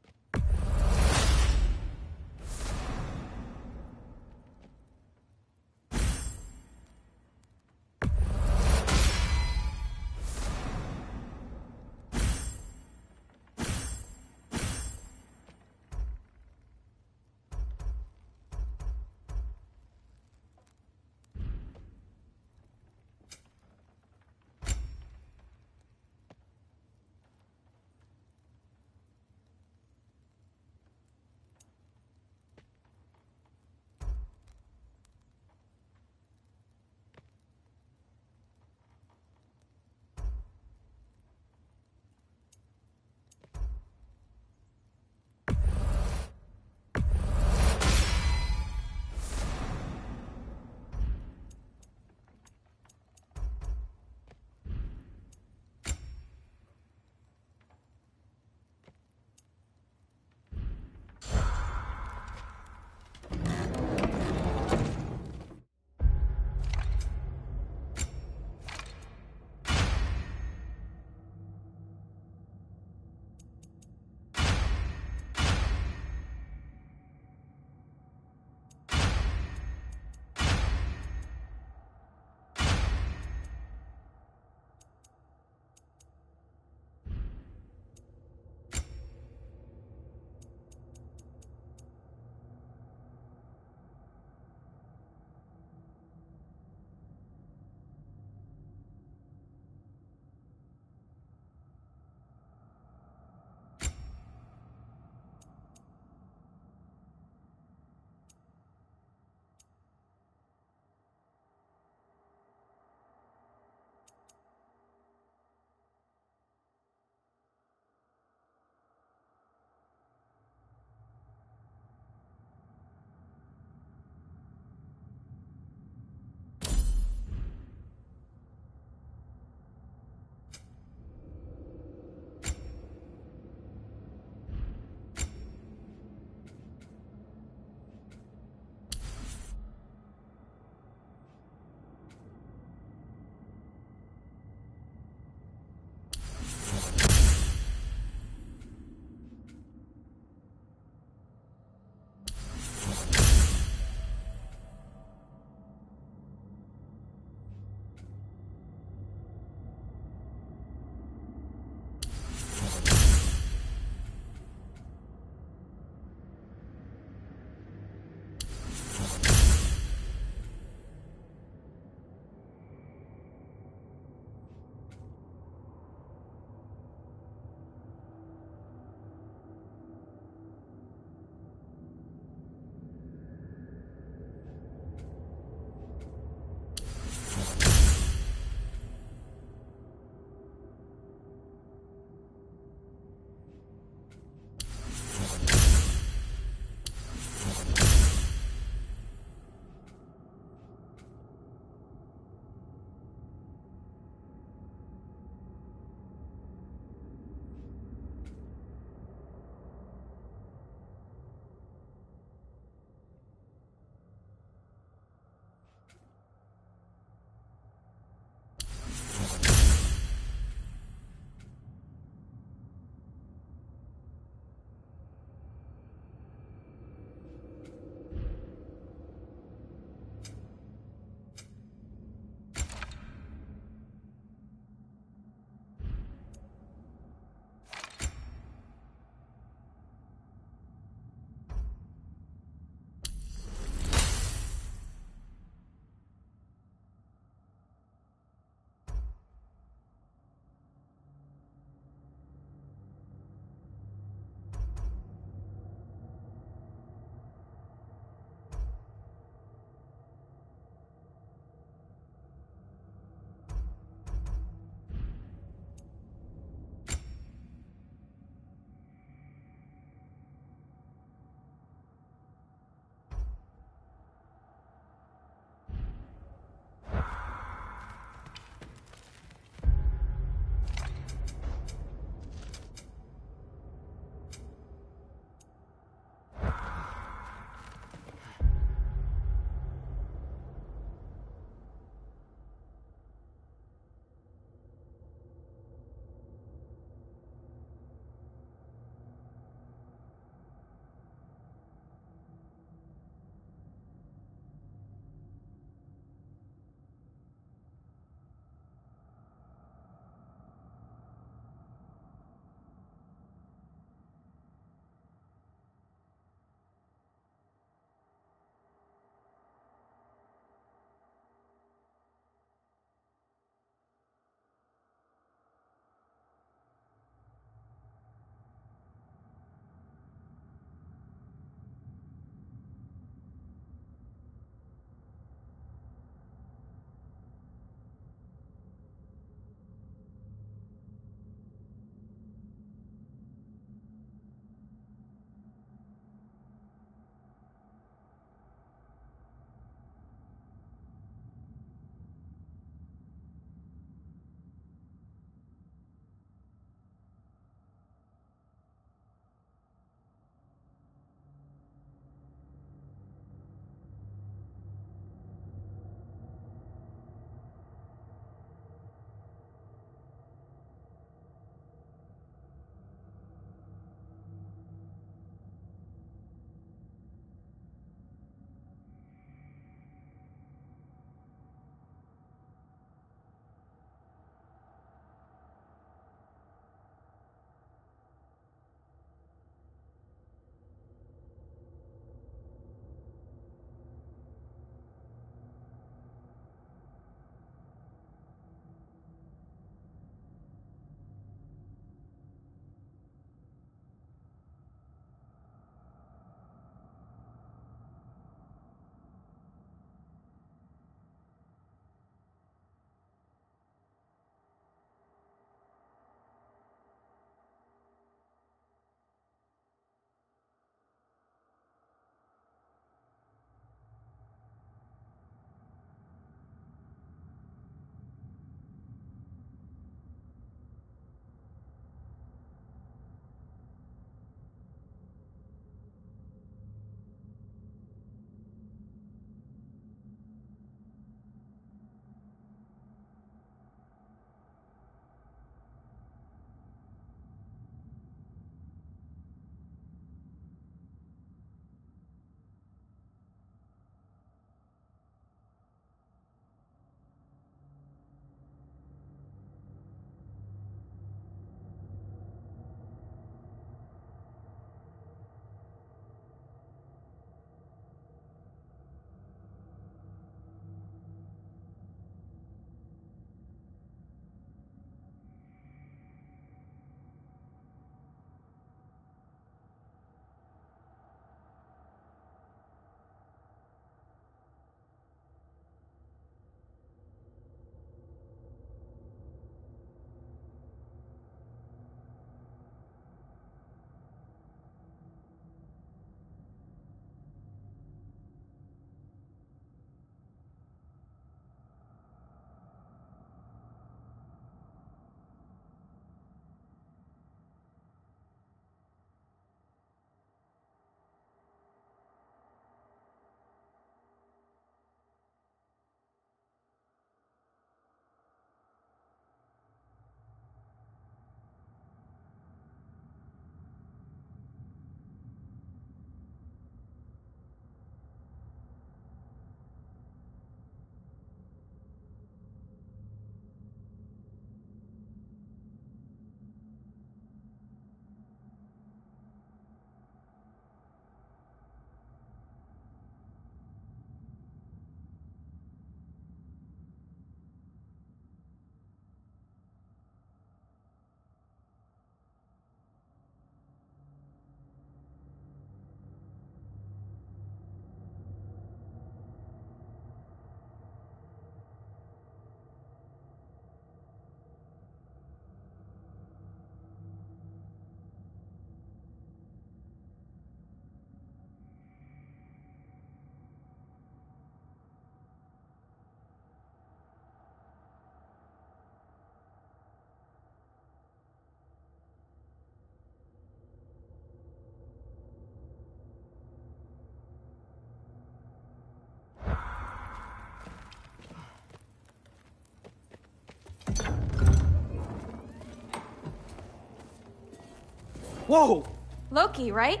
Whoa! Loki, right?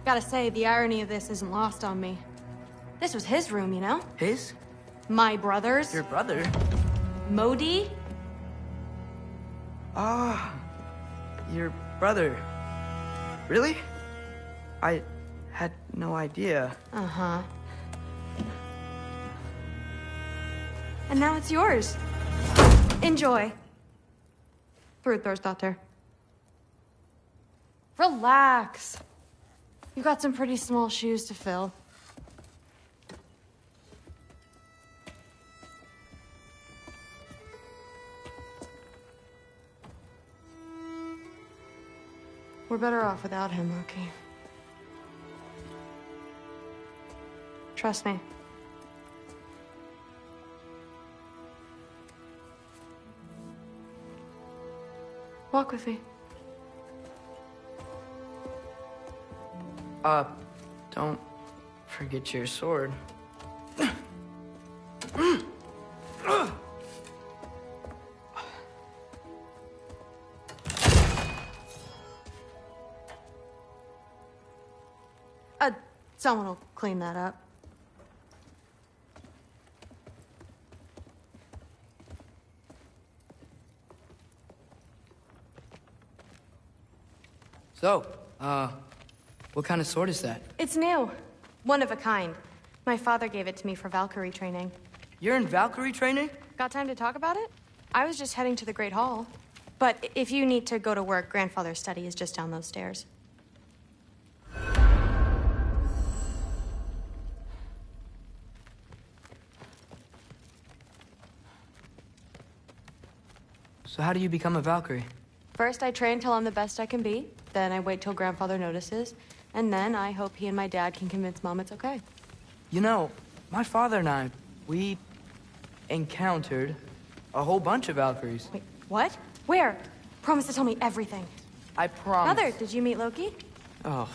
Gotta say, the irony of this isn't lost on me. This was his room, you know? His? My brother's. Your brother? Modi? Ah, your brother. Really? I had no idea. Uh-huh. And now it's yours. Enjoy. Brudthor's Relax. You've got some pretty small shoes to fill. We're better off without him, Loki. Trust me. Walk with me. Don't forget your sword. Someone will clean that up. So, what kind of sword is that? It's new. One of a kind. My father gave it to me for Valkyrie training. You're in Valkyrie training? Got time to talk about it? I was just heading to the Great Hall. But if you need to go to work, Grandfather's study is just down those stairs. So how do you become a Valkyrie? First, I train till I'm the best I can be. Then I wait till Grandfather notices. And then I hope he and my dad can convince Mom it's okay. You know, my father and I, we encountered a whole bunch of Valkyries. Wait, what? Where? Promise to tell me everything. I promise. Mother, did you meet Loki? Oh.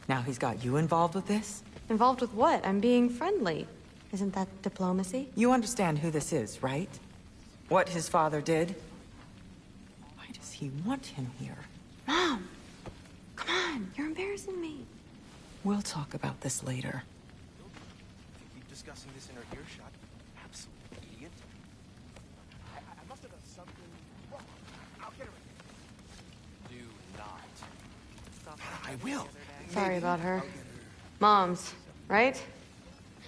Now he's got you involved with this? Involved with what? I'm being friendly. Isn't that diplomacy? You understand who this is, right? What his father did? Why does he want him here? Mom! Come on, you're embarrassing me. We'll talk about this later. Keep discussing this in her earshot. Absolute idiot. I must have done something wrong. I'll get her. Do not. I will. Sorry about her. Mom's, right?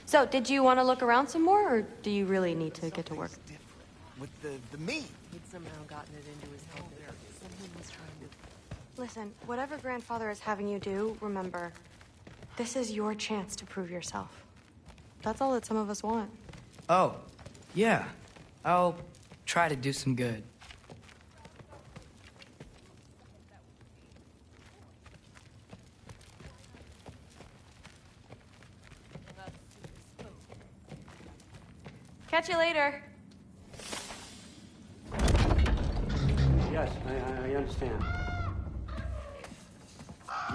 So, did you want to look around some more, or do you really need to get to work? With the me. He'd somehow gotten it into his head that someone was trying to... Listen, whatever Grandfather is having you do, remember, this is your chance to prove yourself. That's all that some of us want. Oh, yeah. I'll try to do some good. Catch you later. Yes, I understand.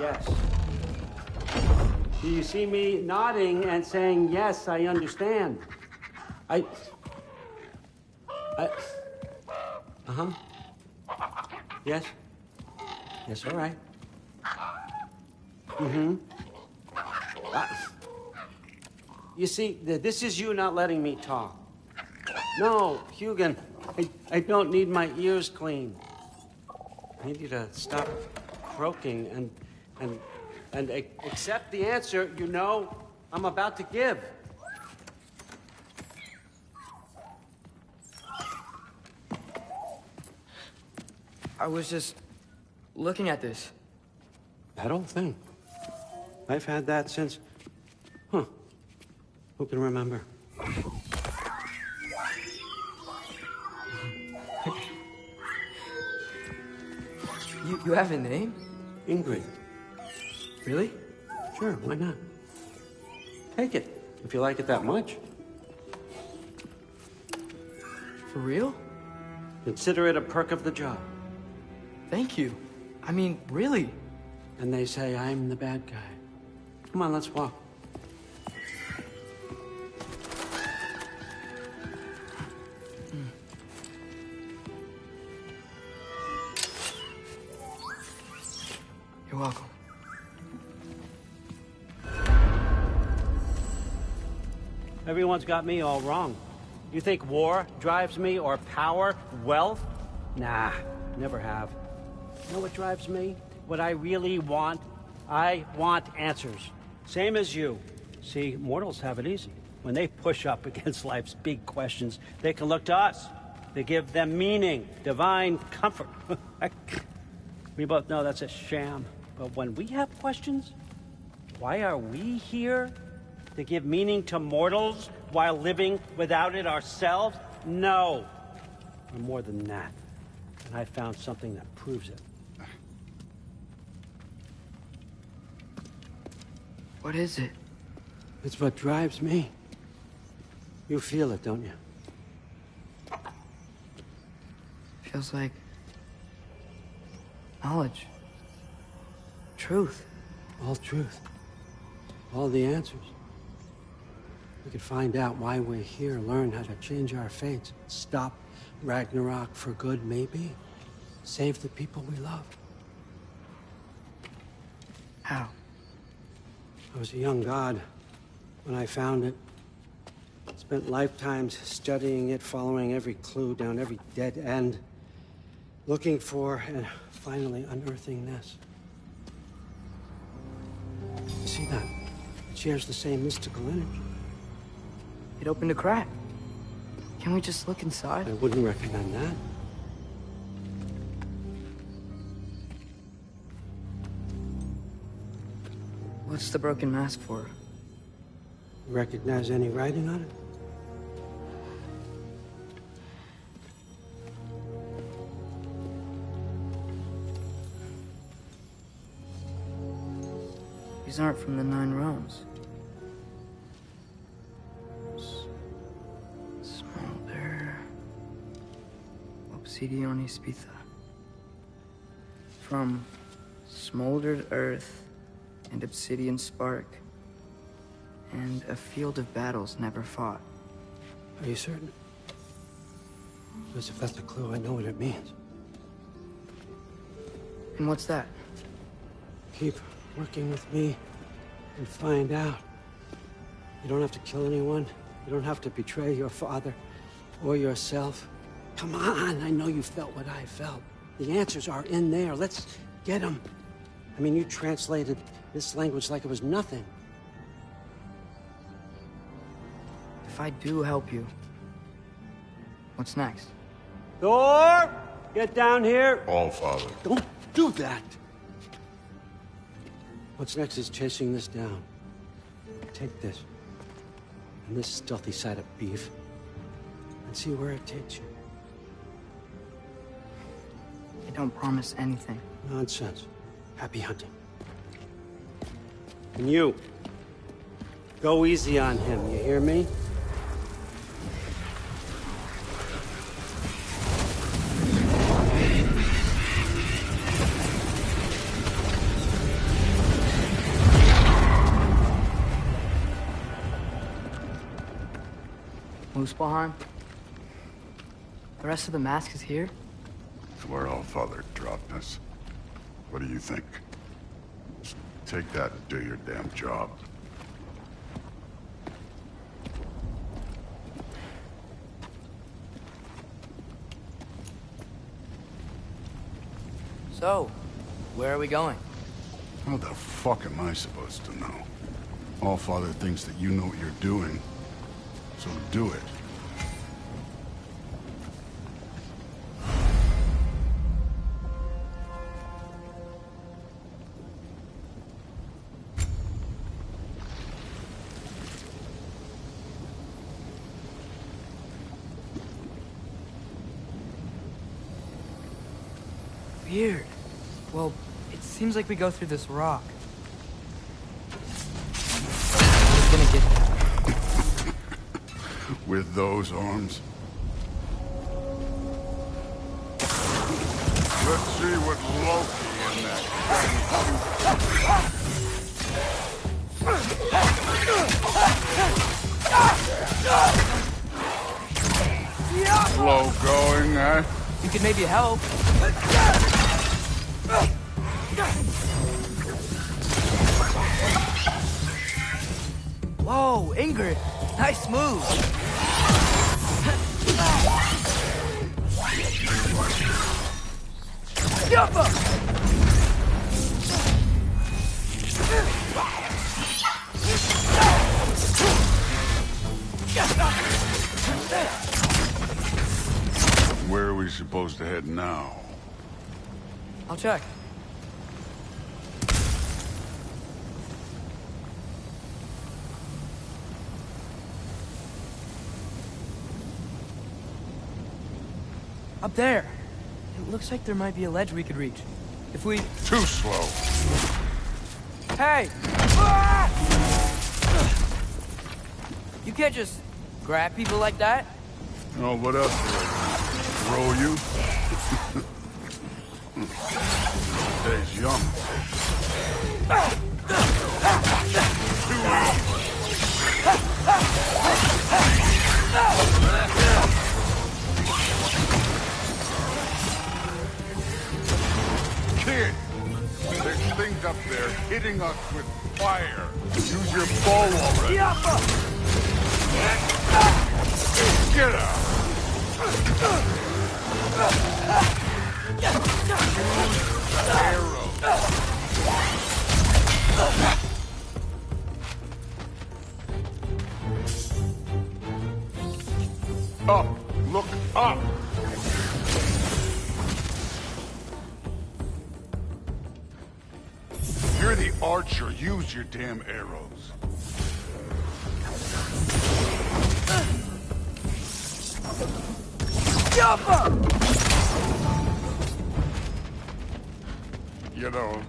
Yes. Do you see me nodding and saying, yes, I understand? Uh-huh. Yes? Yes, all right. Mm-hmm. You see, this is you not letting me talk. No, Hugin, I don't need my ears cleaned. I need you to stop croaking and accept the answer you know I'm about to give. I was just looking at this. That old thing. I've had that since... Huh. Who can remember? You have a name? Ingrid. Really? Sure, why not? Take it, if you like it that much. For real? Consider it a perk of the job. Thank you. I mean, really. And they say I'm the bad guy. Come on, let's walk. You're welcome. Everyone's got me all wrong. You think war drives me, or power, wealth? Nah, never have. You know what drives me? What I really want? I want answers. Same as you. See, mortals have it easy. When they push up against life's big questions, they can look to us. They give them meaning, divine comfort. We both know that's a sham. But when we have questions, why are we here? To give meaning to mortals while living without it ourselves? No. We're more than that. And I found something that proves it. What is it? It's what drives me. You feel it, don't you? Feels like knowledge. Truth. All truth. All the answers. We could find out why we're here, learn how to change our fates, stop Ragnarok for good, maybe. Save the people we love. How? I was a young god when I found it. Spent lifetimes studying it, following every clue down every dead end, looking for and finally unearthing this. You see that? It shares the same mystical energy. It opened a crack. Can we just look inside? I wouldn't recommend that. What's the broken mask for? You recognize any writing on it? These aren't from the Nine Realms. Smolder. Obsidian Spitha. From smoldered earth and obsidian spark, and a field of battles never fought. Are you certain? Because if that's a clue, I know what it means. And what's that? Keep working with me and find out. You don't have to kill anyone. You don't have to betray your father or yourself. Come on, I know you felt what I felt. The answers are in there. Let's get them. I mean, you translated this language like it was nothing. If I do help you, what's next? Thor! Get down here! All Father. Don't do that! What's next is chasing this down. Take this, and this stealthy side of beef, and see where it takes you. I don't promise anything. Nonsense. Happy hunting. And you, go easy on him, you hear me? Muspelheim? The rest of the mask is here? It's where All Father dropped us. What do you think? Just take that and do your damn job. So, where are we going? How the fuck am I supposed to know? All Father thinks that you know what you're doing, so do it. Weird. Well, it seems like we go through this rock. We're gonna get that. With those arms? Let's see what Loki in that. Slow going, eh? You could maybe help. Whoa, Ingrid. Nice move. Yappa! Where are we supposed to head now? I'll check. Up there. It looks like there might be a ledge we could reach. If we... Too slow. Hey! Ah! You can't just grab people like that. Oh, what else do I throw you? Stays young. Kid, there's things up there hitting us with fire. Use your bow already. Get out! Arrow. Up! Look up! You're the archer. Use your damn arrows. You know,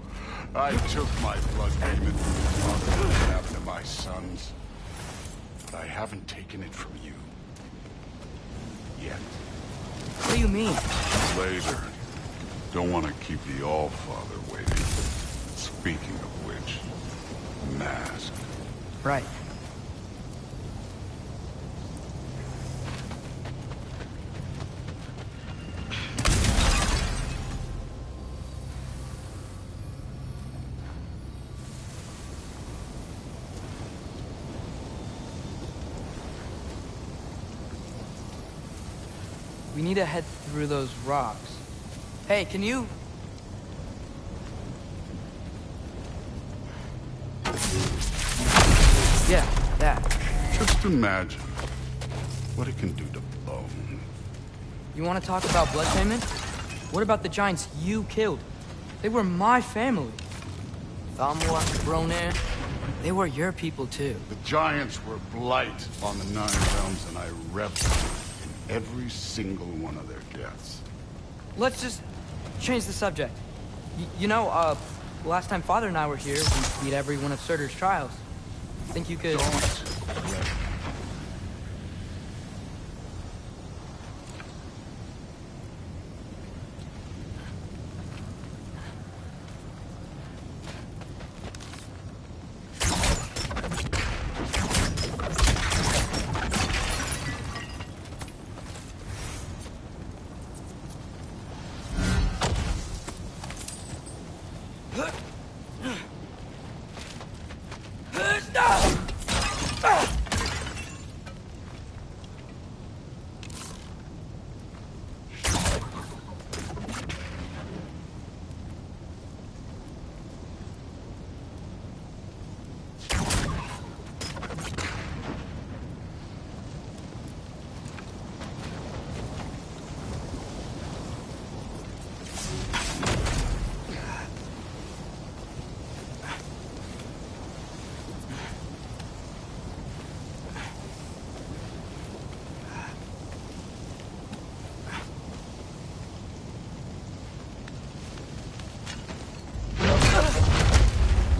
I took my blood payment from my father after my sons, but I haven't taken it from you. Yet. What do you mean? Later. Don't want to keep the Allfather waiting. Speaking of which, mask. Right. We need to head through those rocks. Hey, can you... Yeah, that. Just imagine what it can do to bone. You want to talk about blood payment? What about the giants you killed? They were my family. Thamwa, Broner, they were your people too. The giants were blight on the Nine Realms, and I reveled in every single one of their deaths. Let's just change the subject. You know, last time Father and I were here, we beat every one of Surtur's trials. Think you could... Don't.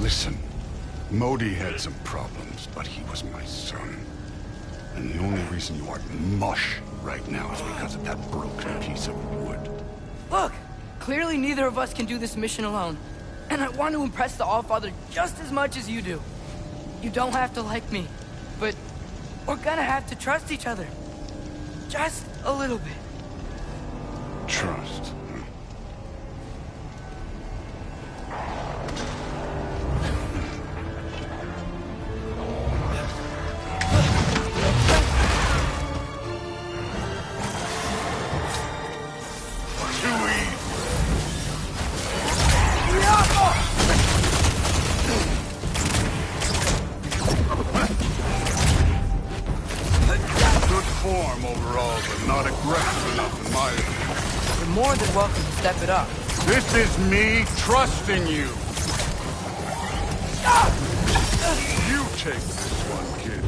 Listen, Modi had some problems, but he was my son. And the only reason you aren't mush right now is because of that broken piece of wood. Look! Clearly neither of us can do this mission alone. And I want to impress the Allfather just as much as you do. You don't have to like me, but we're gonna have to trust each other. Just a little bit. Trust. arm overall, but not aggressive enough in my opinion. You're more than welcome to step it up. This is me trusting you. You take this one, kid.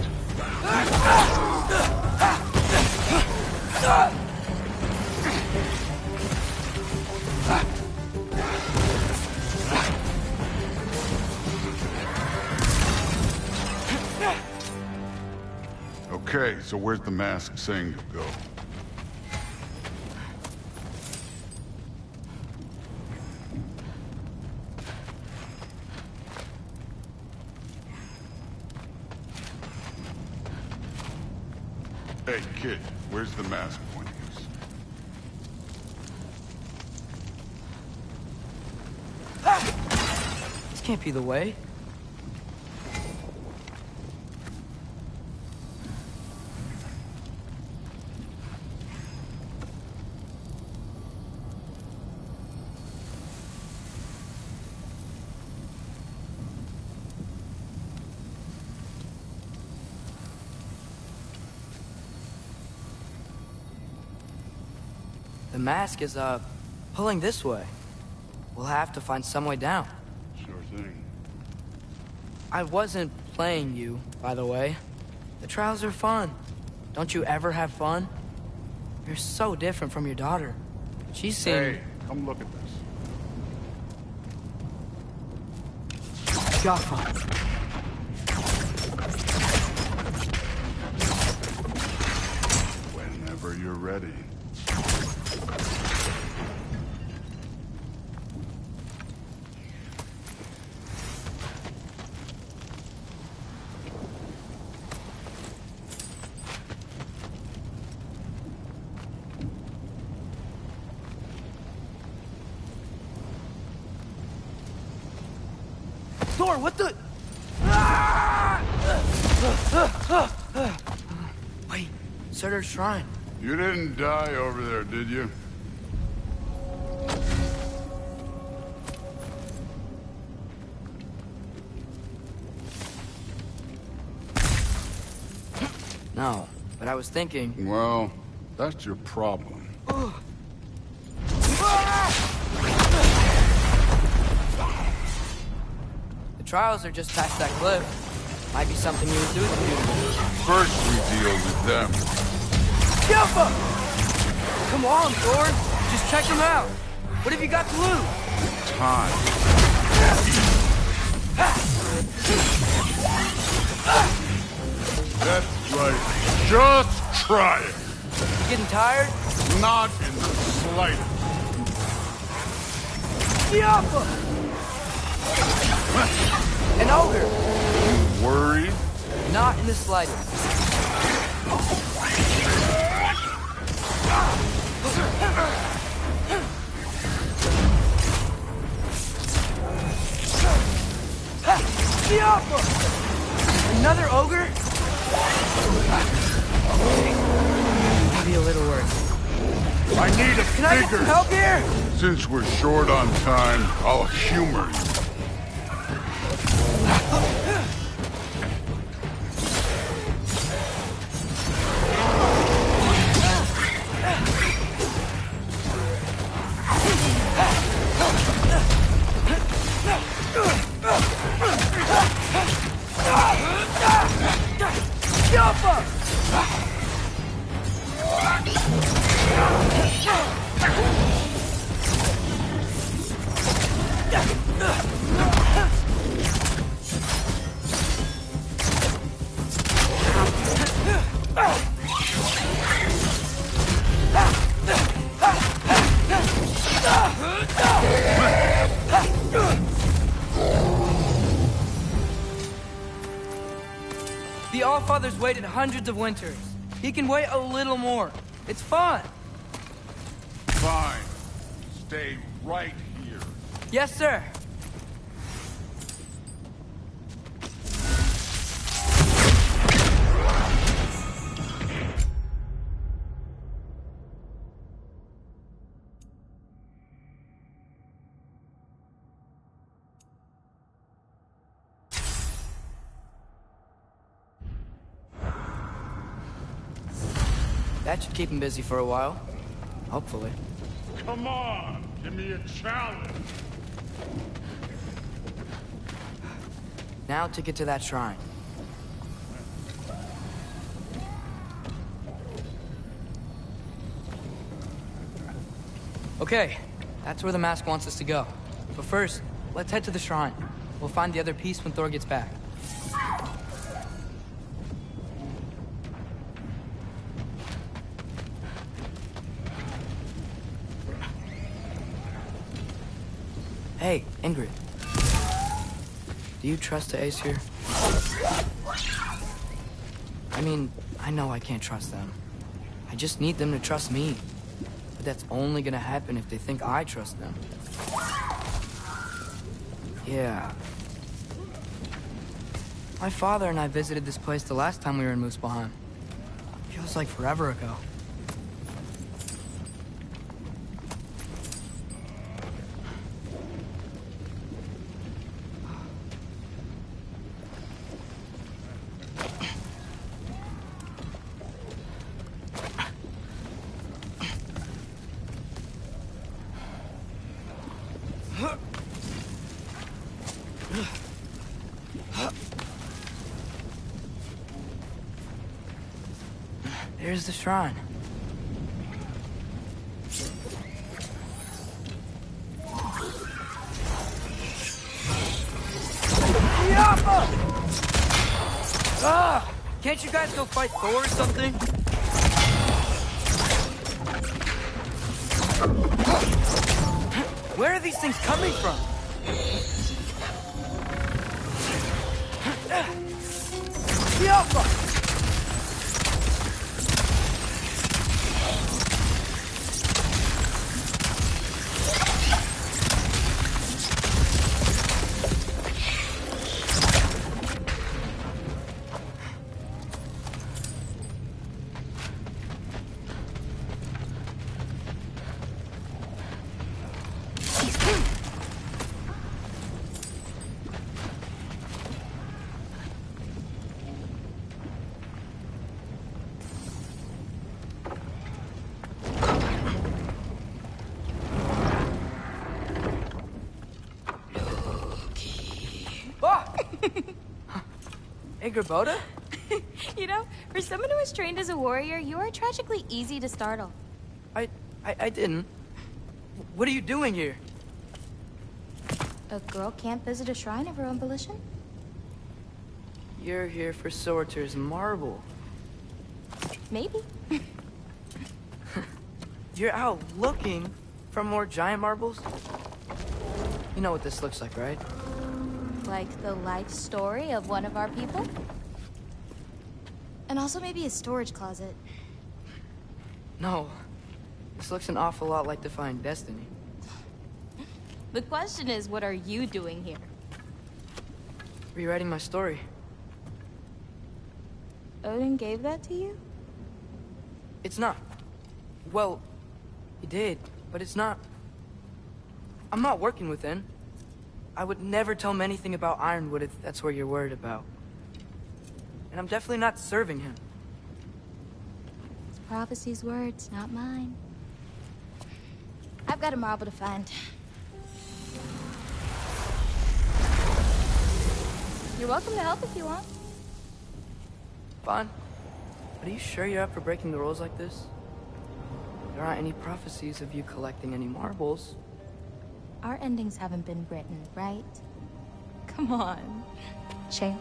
Okay, so where's the mask saying to go? Hey, kid, where's the mask pointing us? This can't be the way. The mask is, pulling this way. We'll have to find some way down. Sure thing. I wasn't playing you, by the way. The trials are fun. Don't you ever have fun? You're so different from your daughter. She's seen... Hey, come look at this. Jaffa. Whenever you're ready. Thor, what the... Wait, Surtur's shrine. You didn't die over there, did you? No, but I was thinking... Well, that's your problem. The trials are just past that cliff. Might be something you would do with you. First we deal with them. Jaffa! Come on, Thor. Just check them out. What have you got to lose? Time. That's right. Just try it. You getting tired? Not in the slightest. Jaffa! An ogre. You worried? Not in the slightest. Jaffa! Another ogre? Maybe a little worse. I need a Can I get some help here? Since we're short on time, I'll humor you. The Allfather's waited hundreds of winters. He can wait a little more. It's fun. Fine. Stay right here. Yes, sir. That should keep him busy for a while. Hopefully. Come on, give me a challenge. Now to get to that shrine. Okay, that's where the mask wants us to go. But first, let's head to the shrine. We'll find the other piece when Thor gets back. Hey, Ingrid. Do you trust the Ace here? I mean, I know I can't trust them. I just need them to trust me. But that's only gonna happen if they think I trust them. Yeah. My father and I visited this place the last time we were in Muspelheim. Feels like forever ago. There's the shrine. Ah! Can't you guys go fight Thor or something? Where are these things coming from? Hey, Grabota? You know, for someone who was trained as a warrior, you are tragically easy to startle. I didn't. What are you doing here? A girl can't visit a shrine of her own volition? You're here for Sorter's marble. Maybe. You're out looking for more giant marbles? You know what this looks like, right? Like the life story of one of our people? And also maybe a storage closet. No. This looks an awful lot like Defying Destiny. The question is, what are you doing here? Rewriting my story. Odin gave that to you? It's not. Well, he did, but it's not. I'm not working with him. I would never tell him anything about Ironwood if that's what you're worried about. And I'm definitely not serving him. It's prophecy's words, not mine. I've got a marble to find. You're welcome to help if you want. Fine. But are you sure you're up for breaking the rules like this? There aren't any prophecies of you collecting any marbles. Our endings haven't been written, right? Come on. Shame.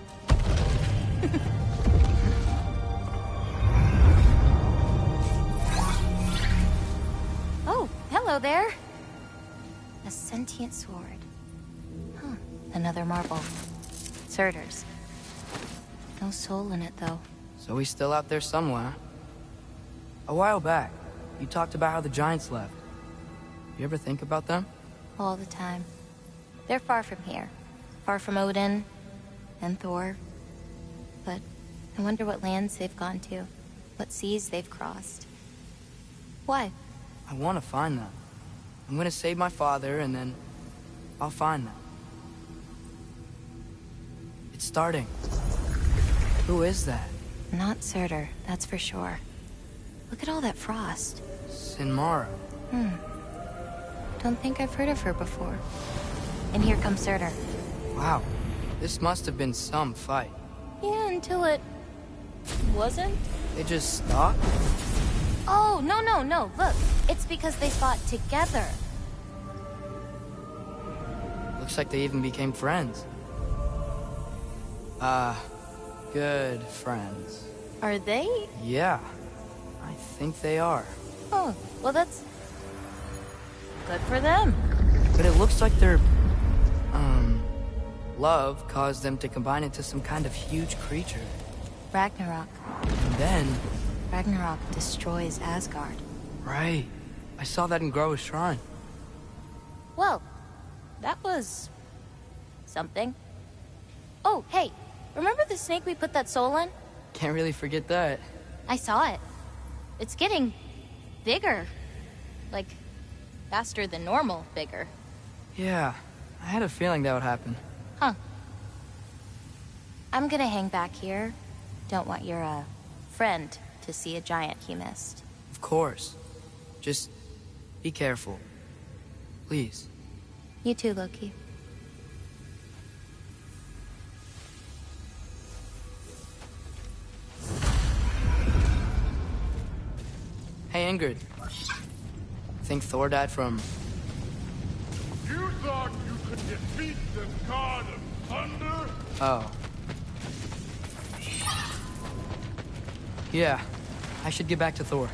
Oh, hello there. A sentient sword. Huh. Another marble. Surtur's. No soul in it, though. So he's still out there somewhere. A while back, you talked about how the giants left. You ever think about them? All the time. They're far from here. Far from Odin and Thor. But I wonder what lands they've gone to. What seas they've crossed. Why? I want to find them. I'm gonna save my father, and then I'll find them. It's starting. Who is that? Not Surtur, that's for sure. Look at all that frost. Sinmara. Don't think I've heard of her before. And here comes Surtur. Wow. This must have been some fight. Yeah, until it... wasn't? They just stopped? Oh, no. Look, it's because they fought together. Looks like they even became friends. Good friends. Are they? Yeah, I think they are. Oh, well that's... good for them. But it looks like their... love caused them to combine into some kind of huge creature. Ragnarok. And then... Ragnarok destroys Asgard. Right. I saw that in Groa's shrine. Well, that was... something. Oh, hey, remember the snake we put that soul in? Can't really forget that. I saw it. It's getting... bigger. Like, faster than normal bigger. Yeah, I had a feeling that would happen. Huh. I'm gonna hang back here. Don't want your, friend to see a giant he missed. Of course. Just be careful. Please. You too, Loki. Hey, Ingrid. Think Thor died from... You thought you could defeat the god of thunder? Oh. Yeah, I should get back to Thor.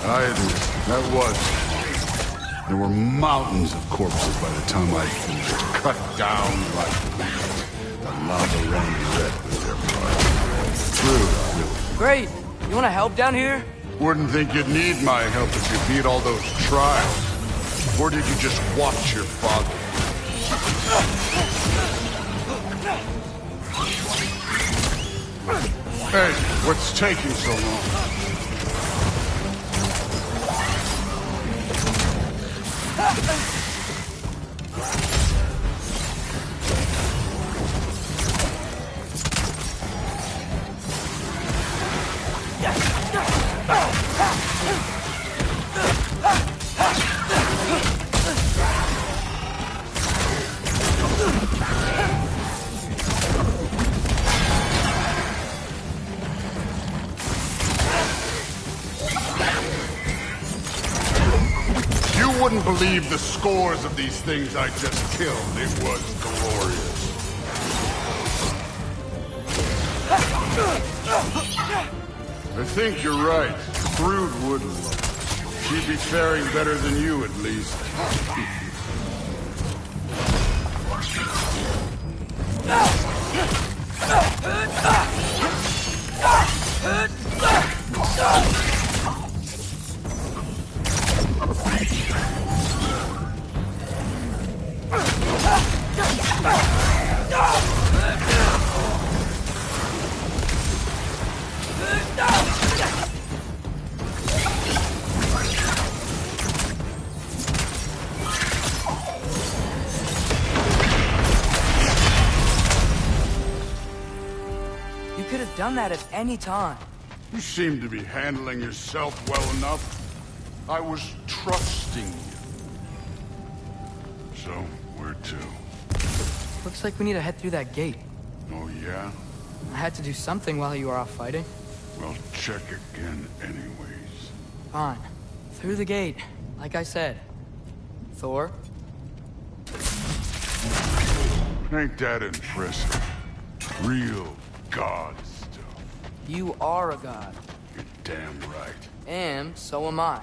I admit, that was. There were mountains of corpses by the time I finished, cut down like the lava ran red with their blood. True, really. Great! You wanna help down here? Wouldn't think you'd need my help if you beat all those trials. Or did you just watch your father? Hey, what's taking so long? You wouldn't believe the scores of these things I just killed. It was glorious. I think you're right. Thrud wouldn't. She'd be faring better than you, at least. You could have done that at any time. You seem to be handling yourself well enough. I was trusting you. So, where to? Looks like we need to head through that gate. Oh, yeah? I had to do something while you were off fighting. Well, check again anyways. Fine. Through the gate, like I said. Thor? Ain't that impressive? Real god stuff. You are a god. You're damn right. And so am I.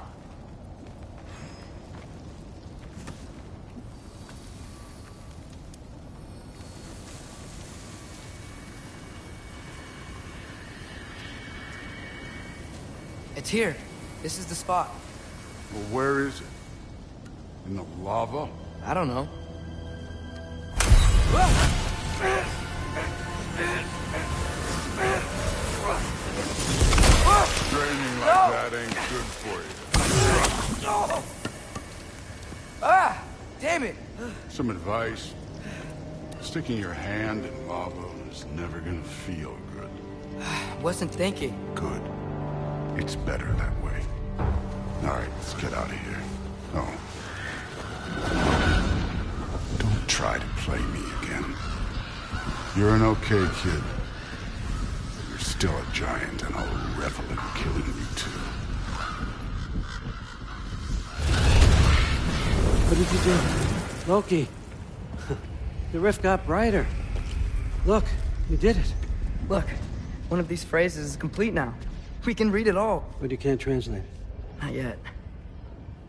It's here. This is the spot. Well, where is it? In the lava? I don't know. Training like that ain't good for you. Ah! Damn it! Some advice. Sticking your hand in lava is never gonna feel good. Wasn't thinking. Good. It's better that way. Alright, let's get out of here. Oh. Don't try to play me again. You're an okay kid. You're still a giant, and I'll revel in killing you too. What did you do? Loki. The rift got brighter. Look, you did it. Look, one of these phrases is complete now. We can read it all. But you can't translate it. Not yet.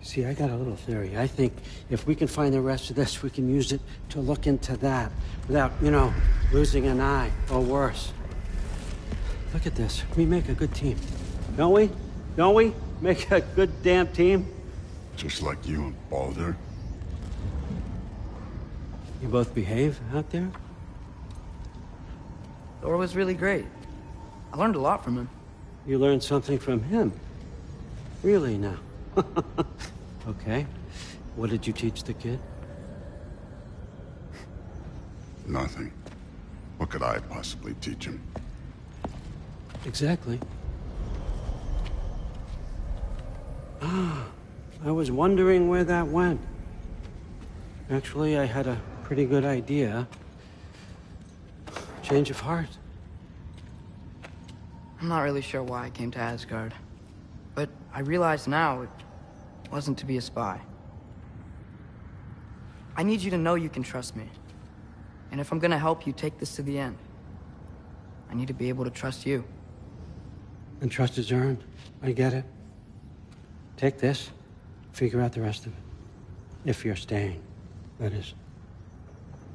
See, I got a little theory. I think if we can find the rest of this, we can use it to look into that without, you know, losing an eye or worse. Look at this. We make a good team. Don't we? Don't we? Make a good damn team? Just like you and Baldur. You both behave out there? Thor was really great. I learned a lot from him. You learned something from him? Really now? Okay. What did you teach the kid? Nothing. What could I possibly teach him? Exactly. Ah, I was wondering where that went. Actually, I had a pretty good idea. Change of heart. I'm not really sure why I came to Asgard. But I realize now it wasn't to be a spy. I need you to know you can trust me. And if I'm gonna help you take this to the end, I need to be able to trust you. And trust is earned. I get it. Take this, figure out the rest of it. If you're staying, that is.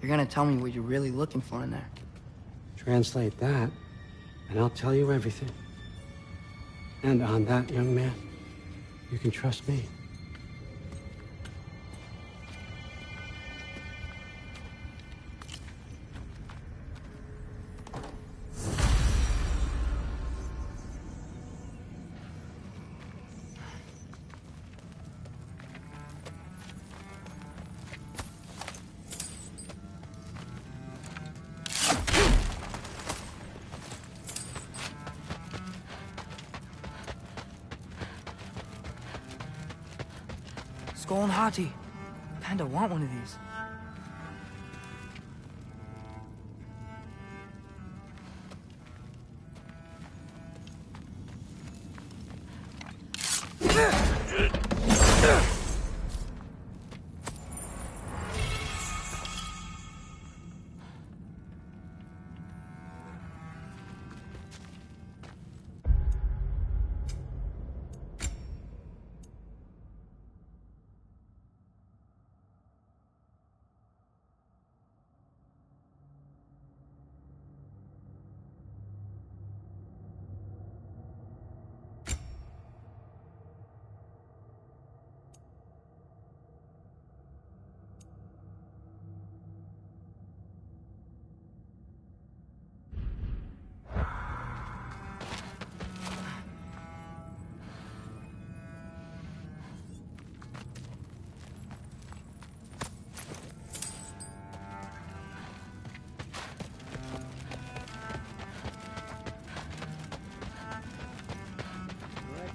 You're gonna tell me what you're really looking for in there. Translate that, and I'll tell you everything. And on that, young man, you can trust me. Skull and Hati. Kinda want one of these.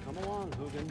Come along, Hugin.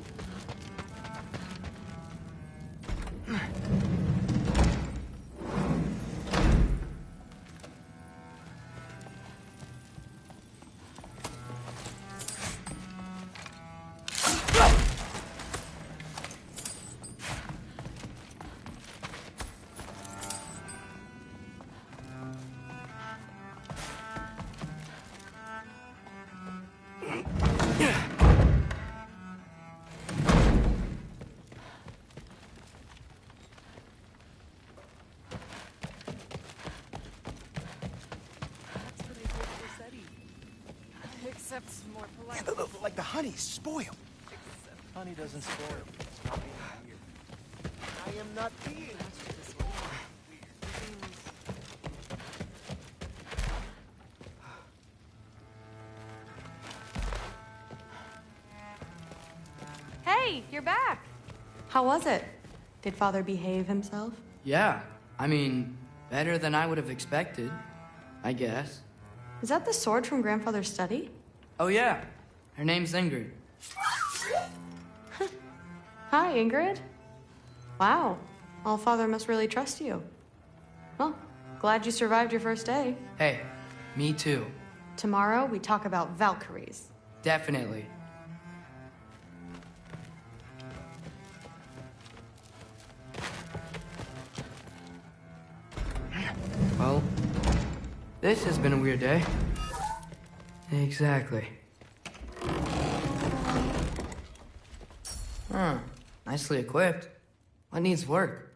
Except more polite. Like the honey's spoiled. Honey doesn't spoil. Stop being weird. I am not being. Hey, you're back. How was it? Did Father behave himself? Yeah, I mean, better than I would have expected, I guess. Is that the sword from Grandfather's study? Oh yeah, her name's Ingrid. Hi, Ingrid. Wow, Allfather must really trust you. Well, glad you survived your first day. Hey, me too. Tomorrow, we talk about Valkyries. Definitely. Well, this has been a weird day. Exactly. Nicely equipped. What needs work?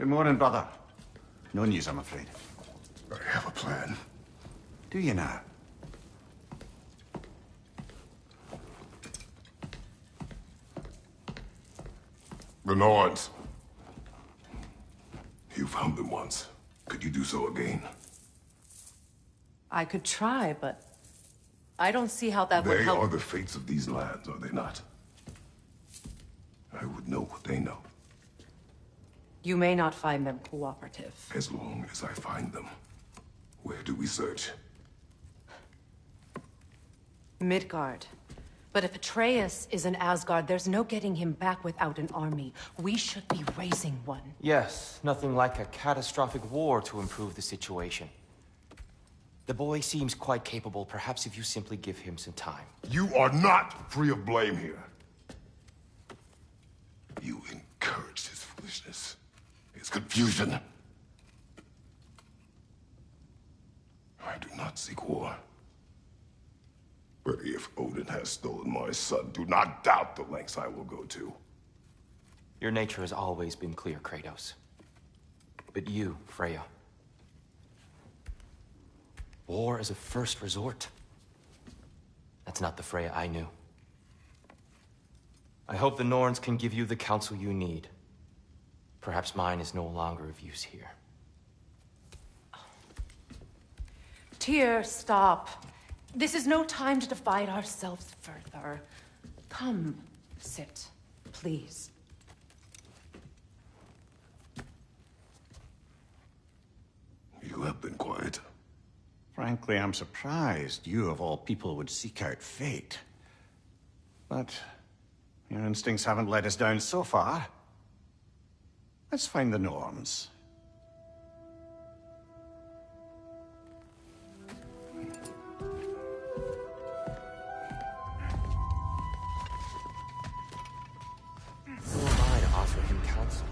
Good morning, brother. No news, I'm afraid. I have a plan. Do you now? The Norns. You found them once. Could you do so again? I could try, but I don't see how that would They help. are the fates of these lands, are they not? I would know what they know. You may not find them cooperative. As long as I find them. Where do we search? Midgard. But if Atreus is in Asgard, there's no getting him back without an army. We should be raising one. Yes, nothing like a catastrophic war to improve the situation. The boy seems quite capable. Perhaps if you simply give him some time. You are not free of blame here. You encouraged his foolishness. His confusion. I do not seek war. But if Odin has stolen my son, do not doubt the lengths I will go to. Your nature has always been clear, Kratos. But you, Freya. War is a first resort. That's not the Freya I knew. I hope the Norns can give you the counsel you need. Perhaps mine is no longer of use here. Tyr, stop. This is no time to divide ourselves further. Come, sit, please. You have been quiet. Frankly, I'm surprised you, of all people, would seek out fate. But your instincts haven't let us down so far. Let's find the norms. Who am I to offer him counsel?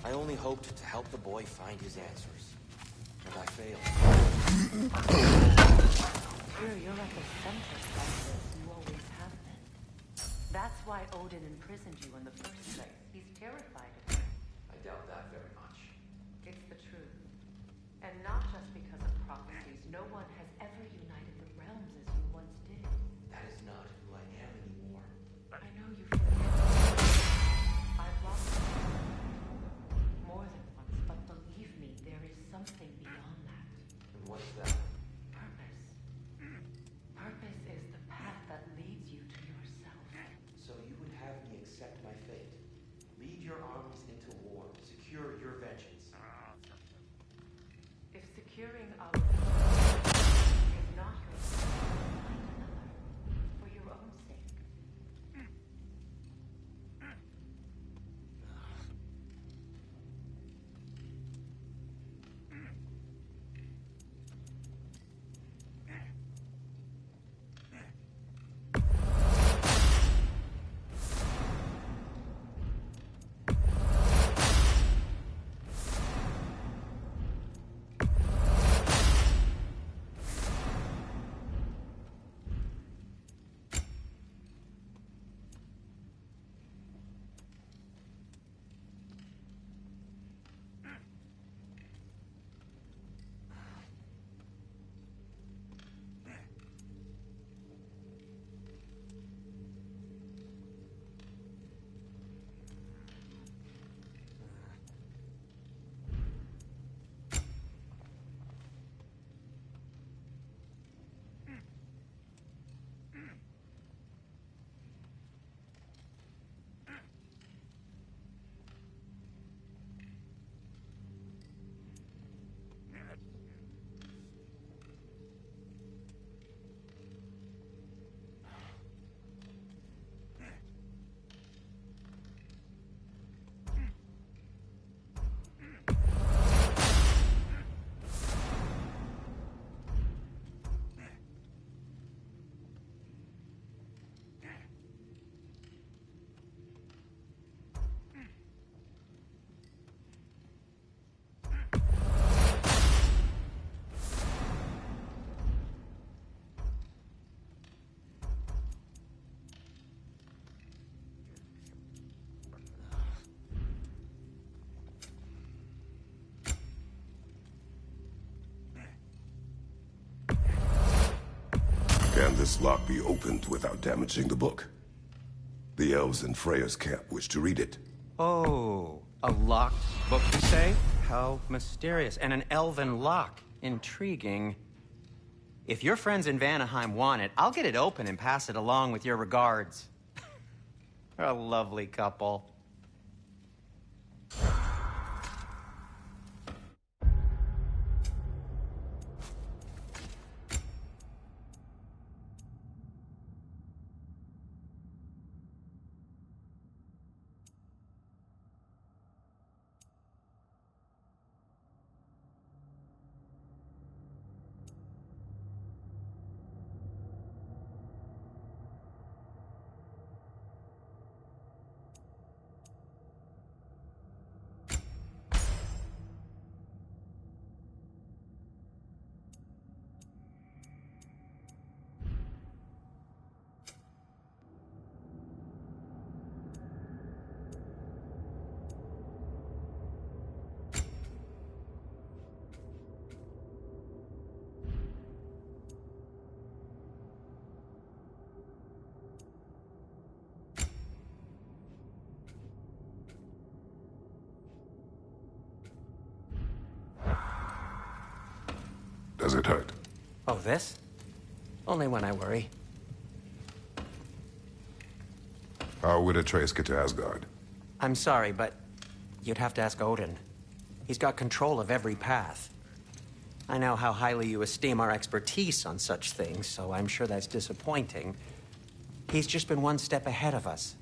I only hoped to help the boy find his answers. And I failed. Here, you're at the center of this. You always have been. That's why Odin imprisoned you in the first place. He's terrified of you. I doubt that very much. It's the truth. And not just because of prophecies. No one has ever united the realms as you once did. That is not who I am anymore. I know you feel I've lost you more than once, but believe me, there is something beyond that. And what is that? Purpose. Purpose is the path that leads you to yourself. So you would have me accept my fate, lead your armies into war, secure your vengeance. If securing our is not your find another for your own sake. Can this lock be opened without damaging the book? The elves in Freya's camp wish to read it. Oh, a locked book, you say? How mysterious. And an elven lock. Intriguing. If your friends in Vanaheim want it, I'll get it open and pass it along with your regards. They're a lovely couple. Does it hurt? Oh, this? Only when I worry. How would Atreus get to Asgard? I'm sorry, but you'd have to ask Odin. He's got control of every path. I know how highly you esteem our expertise on such things, so I'm sure that's disappointing. He's just been one step ahead of us.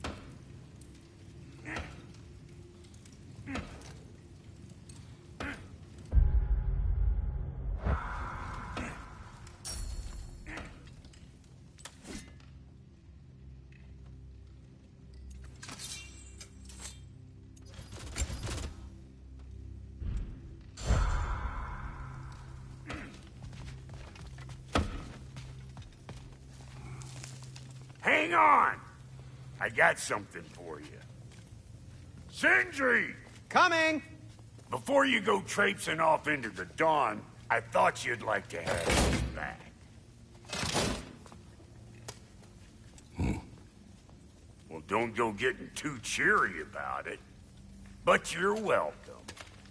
Hang on! I got something for you. Sindri! Coming! Before you go traipsing off into the dawn, I thought you'd like to have this back. Well, don't go getting too cheery about it. But you're welcome.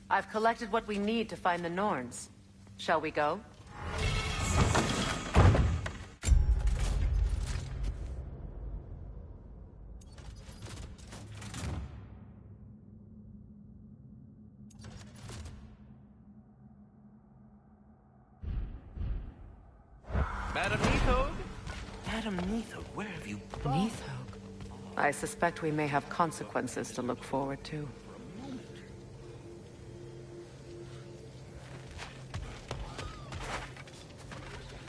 I've collected what we need to find the Norns. Shall we go? Madam Neathog? Madam Neathog, where have you gone? I suspect we may have consequences to look forward to.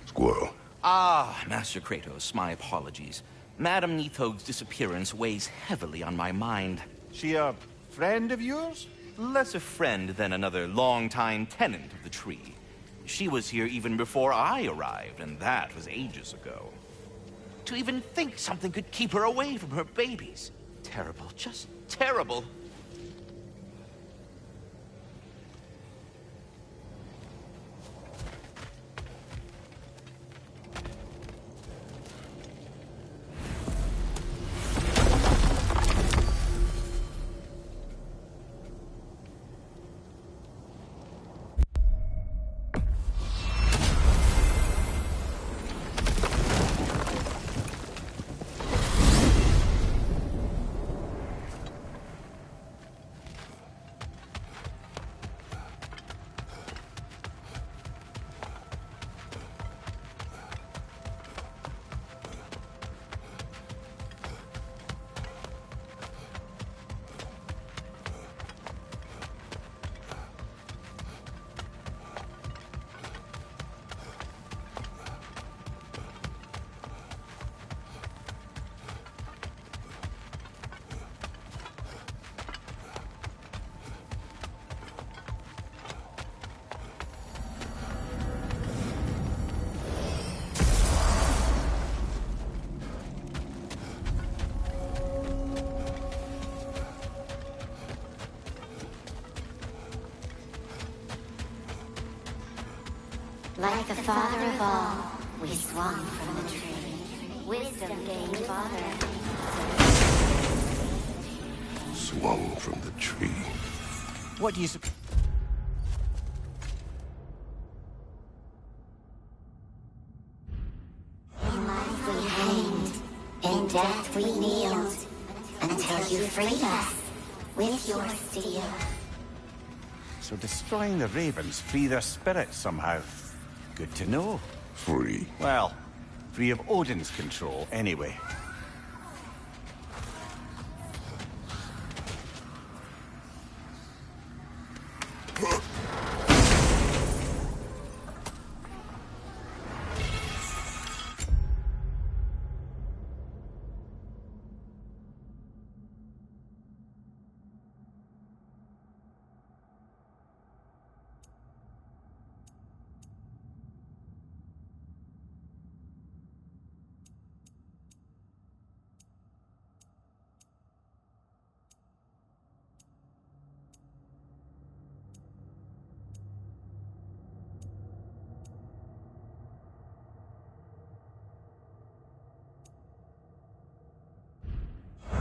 Squirrel. Ah, Master Kratos, my apologies. Madam Neathog's disappearance weighs heavily on my mind. She a friend of yours? Less a friend than another longtime tenant of the tree. She was here even before I arrived, and that was ages ago. To even think something could keep her away from her babies. Terrible, just terrible. Like the father of all, we swung from the tree. Wisdom gained father. Swung from the tree. What do you... In life we hanged, in death we kneeled, until you freed us with your steel. So destroying the ravens free their spirits somehow. Good to know. Free? Well, free of Odin's control, anyway.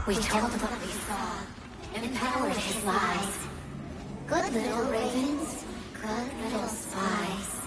We told what we saw, empowered his lies. Good little ravens, good little spies.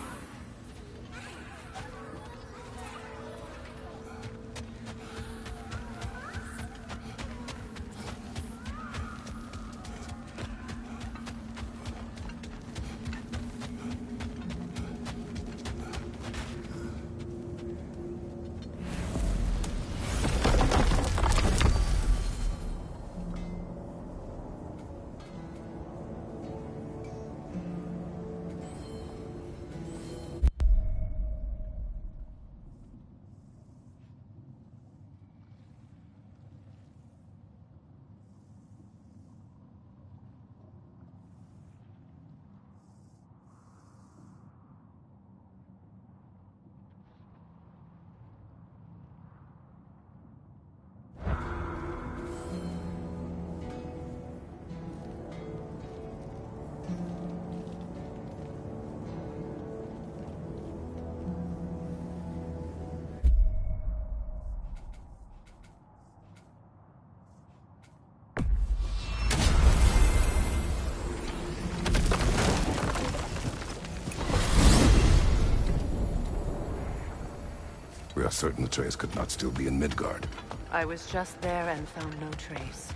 We are certain Atreus could not still be in Midgard. I was just there and found no trace.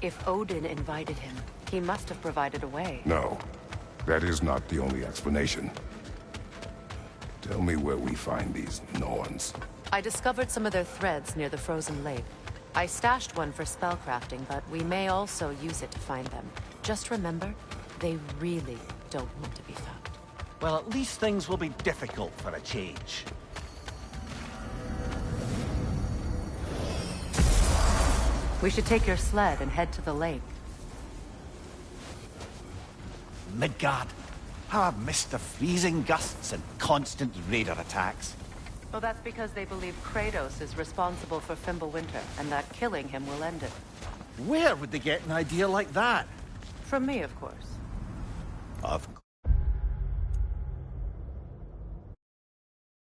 If Odin invited him, he must have provided a way. No, that is not the only explanation. Tell me where we find these Norns. I discovered some of their threads near the frozen lake. I stashed one for spellcrafting, but we may also use it to find them. Just remember, they really don't want to be found. Well, at least things will be difficult for a change. We should take your sled and head to the lake. Midgard. How I've missed the freezing gusts and constant raider attacks. Well, that's because they believe Kratos is responsible for Fimbulwinter, and that killing him will end it. Where would they get an idea like that? From me, of course. Of